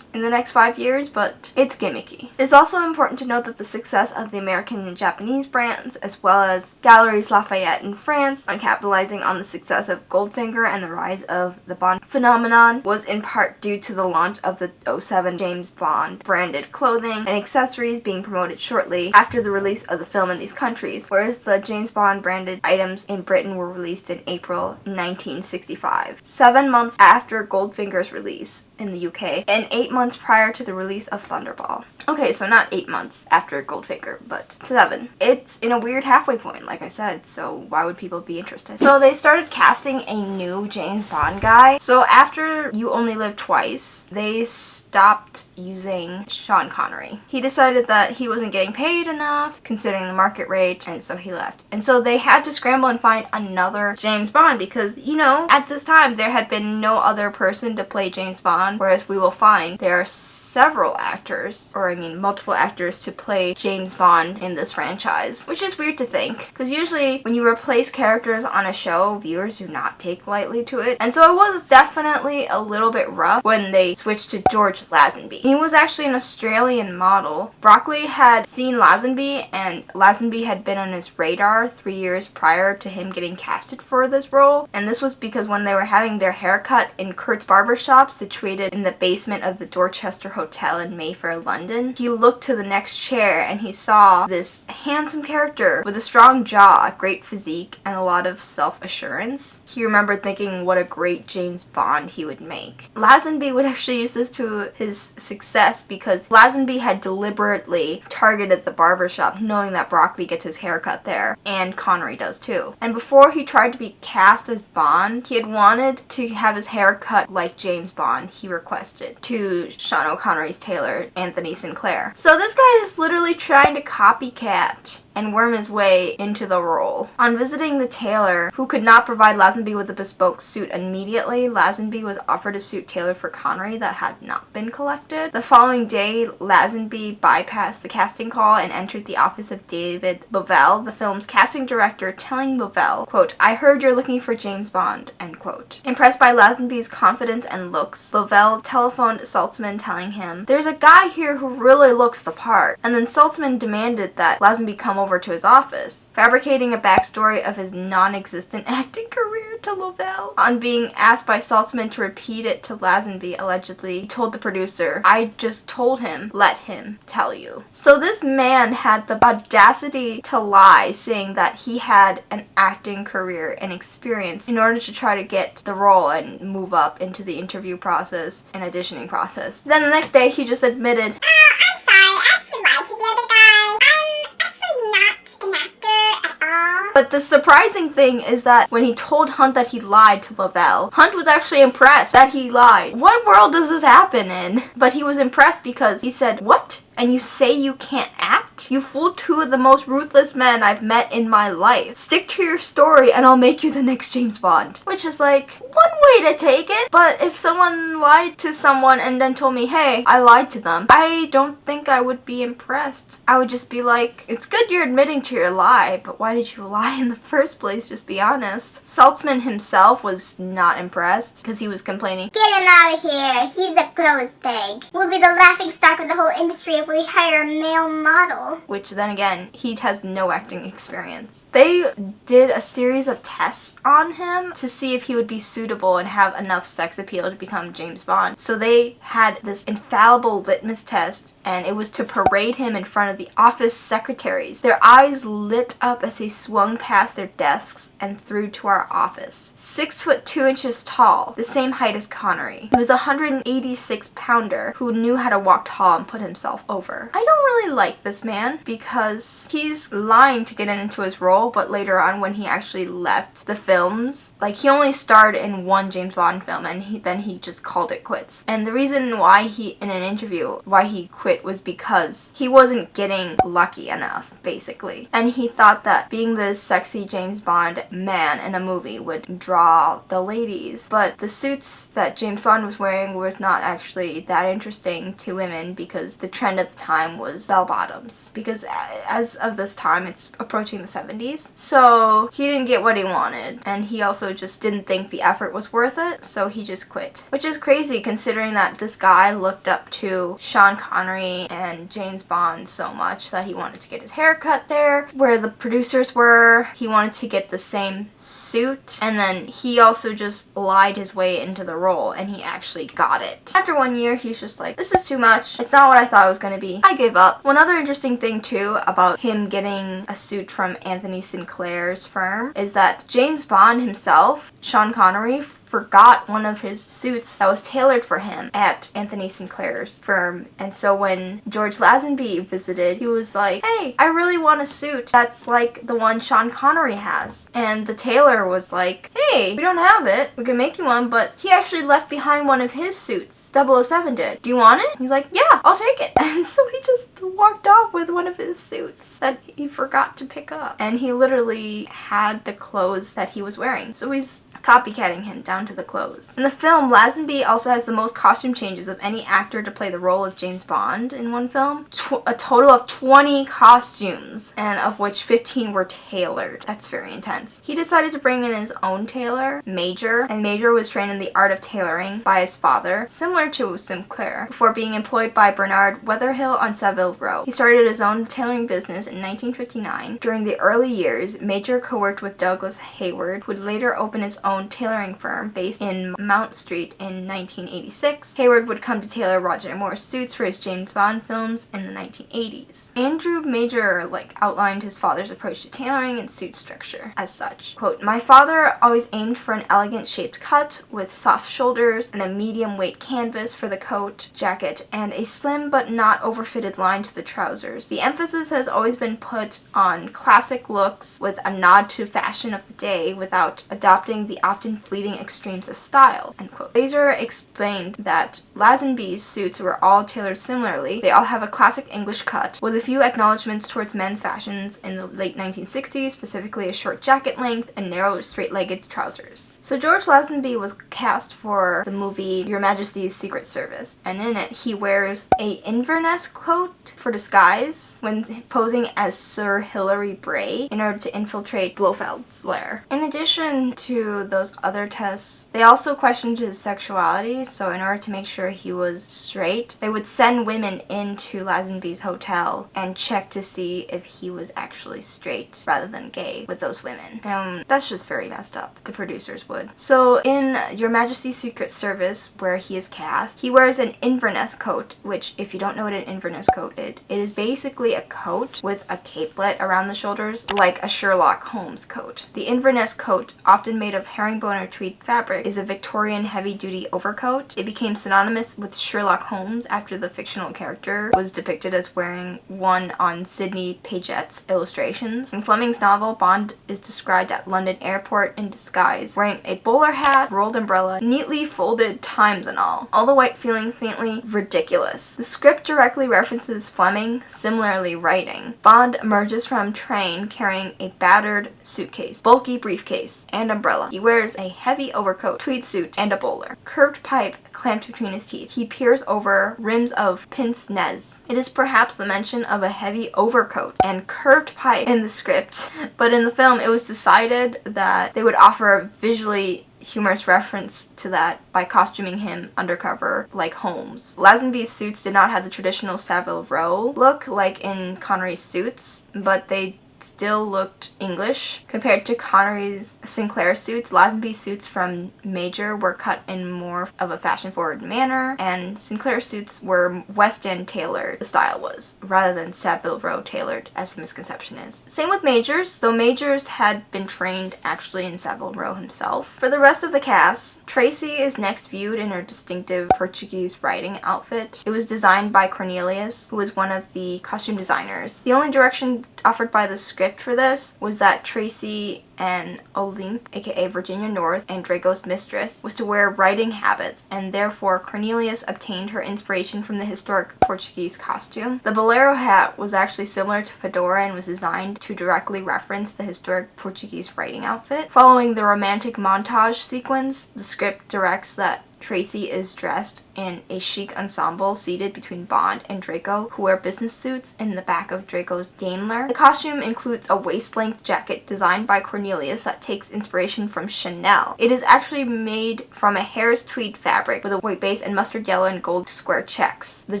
the next 5 years, but it's gimmicky. It's also important to note that the success of the American and Japanese brands, as well as Galeries Lafayette in France, on capitalizing on the success of Goldfinger and the rise of the Bond phenomenon, was in part due to the launch of the 07 James Bond branded clothing and accessories being promoted shortly after the release of the film in these countries, whereas the James Bond branded items in Britain were released in April 1965, 7 months after Goldfinger's release in the UK, and 8 months prior to the release of Thunderball. Okay, so not 8 months after Goldfinger, but 7. It's in a weird halfway point, like I said, so why would people be interested? So they started casting a new James Bond guy. So after You Only Live Twice, they stopped using Sean Connery. He decided that he wasn't getting paid enough, considering the market rate, and so he left. And so they had to scramble and find another James Bond because, you know, at this time there had been no other person to play James Bond, whereas we will find there are several actors, or bringing multiple actors to play James Bond in this franchise, which is weird to think, because usually when you replace characters on a show, viewers do not take lightly to it. And so it was definitely a little bit rough when they switched to George Lazenby. He was actually an Australian model. Broccoli had seen Lazenby, and Lazenby had been on his radar 3 years prior to him getting casted for this role. And this was because when they were having their haircut in Kurt's barbershop, situated in the basement of the Dorchester Hotel in Mayfair, London, he looked to the next chair and he saw this handsome character with a strong jaw, a great physique, and a lot of self-assurance. He remembered thinking what a great James Bond he would make. Lazenby would actually use this to his success because Lazenby had deliberately targeted the barbershop, knowing that Broccoli gets his haircut there, and Connery does too. And before he tried to be cast as Bond, he had wanted to have his hair cut like James Bond, he requested, to Sean O'Connery's tailor, Anthony Sinclair. So this guy is literally trying to copycat and worm his way into the role. On visiting the tailor, who could not provide Lazenby with a bespoke suit immediately, Lazenby was offered a suit tailored for Connery that had not been collected. The following day, Lazenby bypassed the casting call and entered the office of David Lovell, the film's casting director, telling Lovell, quote, "I heard you're looking for James Bond," end quote. Impressed by Lazenby's confidence and looks, Lovell telephoned Saltzman telling him, "There's a guy here who really looks the part," and then Saltzman demanded that Lazenby come over to his office, fabricating a backstory of his non-existent acting career to Lovell. On being asked by Saltzman to repeat it to Lazenby, allegedly, he told the producer, "I just told him, let him tell you." So this man had the audacity to lie, saying that he had an acting career and experience in order to try to get the role and move up into the interview process and auditioning process. Then the next day he just admitted, I'm sorry, I actually lied to the other guy. I'm actually not an actor at all. But the surprising thing is that when he told Hunt that he lied to Lovell, Hunt was actually impressed that he lied. What world does this happen in? But he was impressed because he said, "What? And you say you can't act? You fooled two of the most ruthless men I've met in my life. Stick to your story and I'll make you the next James Bond." Which is like one way to take it. But if someone lied to someone and then told me, "Hey, I lied to them," I don't think I would be impressed. I would just be like, "It's good you're admitting to your lie, but why did you lie in the first place? Just be honest." Saltzman himself was not impressed because he was complaining, "Get him out of here. He's a crow's peg. We'll be the laughingstock of the whole industry if we hire a male model." Which then again, he has no acting experience. They did a series of tests on him to see if he would be suitable and have enough sex appeal to become James Bond. So they had this infallible litmus test, and it was to parade him in front of the office secretaries. Their eyes lit up as he swung past their desks and through to our office. 6'2" tall, the same height as Connery. He was a 186-pounder who knew how to walk tall and put himself over. I don't really like this man because he's lying to get into his role, but later on when he actually left the films, like he only starred in one James Bond film and then he just called it quits. And the reason why he, in an interview, why he quit was because he wasn't getting lucky enough, basically. And he thought that being this sexy James Bond man in a movie would draw the ladies. But the suits that James Bond was wearing was not actually that interesting to women because the trend at the time was bell bottoms. Because as of this time, it's approaching the 70s. So he didn't get what he wanted. And he also just didn't think the effort was worth it. So he just quit. Which is crazy considering that this guy looked up to Sean Connery and James Bond so much that he wanted to get his hair cut there where the producers were. He wanted to get the same suit. And then he also just lied his way into the role and he actually got it. After 1 year, he's just like, "This is too much. It's not what I thought it was going to be. I gave up." One other interesting thing too about him getting a suit from Anthony Sinclair's firm is that James Bond himself, Sean Connery, forgot one of his suits that was tailored for him at Anthony Sinclair's firm. And so when George Lazenby visited, he was like, "Hey, I really want a suit that's like the one Sean Connery has." And the tailor was like, "Hey, we don't have it. We can make you one," but he actually left behind one of his suits. 007 did. "Do you want it?" He's like, "Yeah, I'll take it." And so he just walked off with one of his suits that he forgot to pick up. And he literally had the clothes that he was wearing. So he's copycatting him down to the clothes. In the film, Lazenby also has the most costume changes of any actor to play the role of James Bond in one film. A total of 20 costumes, and of which 15 were tailored. That's very intense. He decided to bring in his own tailor, Major, and Major was trained in the art of tailoring by his father, similar to Sinclair, before being employed by Bernard Weatherhill on Savile Row. He started his own tailoring business in 1959. During the early years, Major co-worked with Douglas Hayward, who would later open his own tailoring firm based in Mount Street in 1986. Hayward would come to tailor Roger Moore's suits for his James Bond films in the 1980s. Andrew Major outlined his father's approach to tailoring and suit structure as such. Quote, "My father always aimed for an elegant shaped cut with soft shoulders and a medium weight canvas for the coat, jacket, and a slim but not overfitted line to the trousers. The emphasis has always been put on classic looks with a nod to fashion of the day without adopting the often fleeting extremes of style." End quote. Major explained that Lazenby's suits were all tailored similarly. They all have a classic English cut, with a few acknowledgments towards men's fashions in the late 1960s, specifically a short jacket length and narrow straight-legged trousers. So George Lazenby was cast for the movie Your Majesty's Secret Service, and in it he wears a Inverness coat for disguise when posing as Sir Hilary Bray in order to infiltrate Blofeld's lair. In addition to those other tests, they also questioned his sexuality, so in order to make sure he was straight, they would send women into Lazenby's hotel and check to see if he was actually straight rather than gay with those women. That's just very messed up. The producers would. So in Your Majesty's Secret Service, where he is cast, he wears an Inverness coat, which, if you don't know what an Inverness coat is, it is basically a coat with a capelet around the shoulders, like a Sherlock Holmes coat. The Inverness coat, often made of herringbone or tweed fabric, is a Victorian heavy-duty overcoat. It became synonymous with Sherlock Holmes after the fictional character was depicted as wearing one on Sidney Paget's illustrations. In Fleming's novel, Bond is described at London Airport in disguise, wearing a bowler hat, rolled umbrella, neatly folded times and all the while feeling faintly ridiculous. The script directly references Fleming similarly writing. Bond emerges from train carrying a battered suitcase, bulky briefcase, and umbrella. He wears a heavy overcoat, tweed suit, and a bowler. Curved pipe clamped between his teeth. He peers over rims of pince-nez. It is perhaps the mention of a heavy overcoat and curved pipe in the script, but in the film it was decided that they would offer a visually humorous reference to that by costuming him undercover like Holmes. Lazenby's suits did not have the traditional Savile Row look like in Connery's suits, but they still looked English. Compared to Connery's Sinclair suits, Lazenby's suits from Major were cut in more of a fashion-forward manner, and Sinclair's suits were West End tailored, the style was, rather than Savile Row tailored, as the misconception is. Same with Major's, though Major's had been trained actually in Savile Row himself. For the rest of the cast, Tracy is next viewed in her distinctive Portuguese riding outfit. It was designed by Cornelius, who was one of the costume designers. The only direction offered by the script for this was that Tracy and Olympe, aka Virginia North, and Draco's mistress, was to wear riding habits, and therefore Cornelius obtained her inspiration from the historic Portuguese costume. The bolero hat was actually similar to fedora and was designed to directly reference the historic Portuguese riding outfit. Following the romantic montage sequence, the script directs that Tracy is dressed in a chic ensemble seated between Bond and Draco, who wear business suits in the back of Draco's Daimler. The costume includes a waist-length jacket designed by Cornelius that takes inspiration from Chanel. It is actually made from a hare's tweed fabric with a white base and mustard yellow and gold square checks. The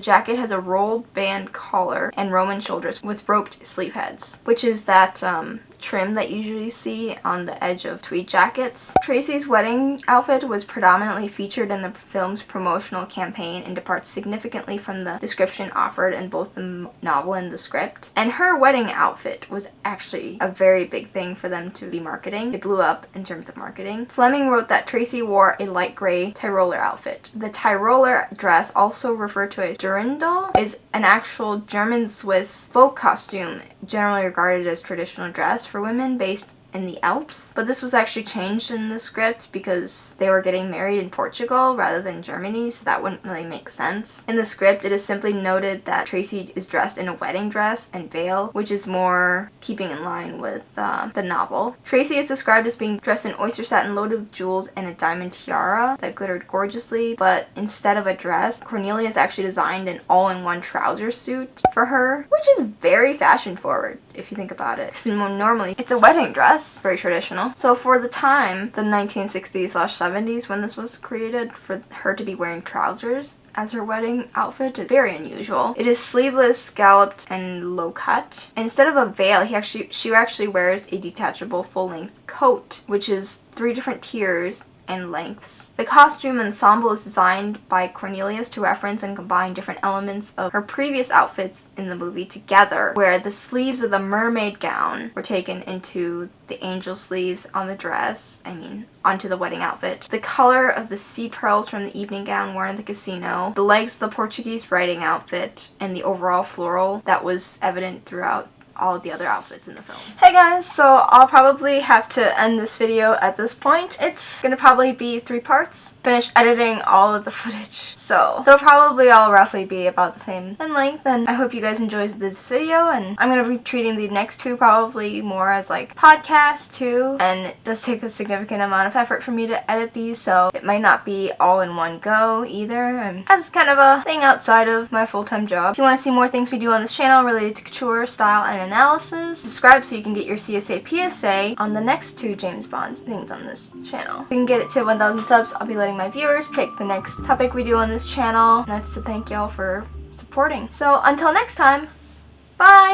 jacket has a rolled band collar and Roman shoulders with roped sleeve heads, which is that trim that you usually see on the edge of tweed jackets. Tracy's wedding outfit was predominantly featured in the film's promotional campaign and departs significantly from the description offered in both the novel and the script. And her wedding outfit was actually a very big thing for them to be marketing. It blew up in terms of marketing. Fleming wrote that Tracy wore a light gray Tyroler outfit. The Tyroler dress, also referred to as Durandal, is an actual German-Swiss folk costume generally regarded as traditional dress for women based in the Alps, but this was actually changed in the script because they were getting married in Portugal rather than Germany, so that wouldn't really make sense. In the script, it is simply noted that Tracy is dressed in a wedding dress and veil, which is more keeping in line with the novel. Tracy is described as being dressed in oyster satin loaded with jewels and a diamond tiara that glittered gorgeously, but instead of a dress, Cornelius actually designed an all-in-one trouser suit for her, which is very fashion forward if you think about it, because normally it's a wedding dress, very traditional. So for the time, the 1960s/70s when this was created, for her to be wearing trousers as her wedding outfit is very unusual. It is sleeveless, scalloped, and low cut. And instead of a veil, she actually wears a detachable full-length coat, which is 3 different tiers and lengths. The costume ensemble is designed by Cornelius to reference and combine different elements of her previous outfits in the movie together, where the sleeves of the mermaid gown were taken into the angel sleeves on the dress, onto the wedding outfit. The color of the seed pearls from the evening gown worn at the casino, the legs of the Portuguese riding outfit, and the overall floral that was evident throughout all of the other outfits in the film. Hey guys, so I'll probably have to end this video at this point. It's gonna probably be 3 parts. Finished editing all of the footage, so they'll probably all roughly be about the same in length, and I hope you guys enjoyed this video, and I'm gonna be treating the next 2 probably more as like podcasts too, and it does take a significant amount of effort for me to edit these, so it might not be all in one go either, and as kind of a thing outside of my full-time job. If you want to see more things we do on this channel related to couture, style, and analysis, subscribe so you can get your CSA PSA on the next 2 James Bond things on this channel. If we can get it to 1,000 subs, I'll be letting my viewers pick the next topic we do on this channel, and that's to thank y'all for supporting. So until next time, bye!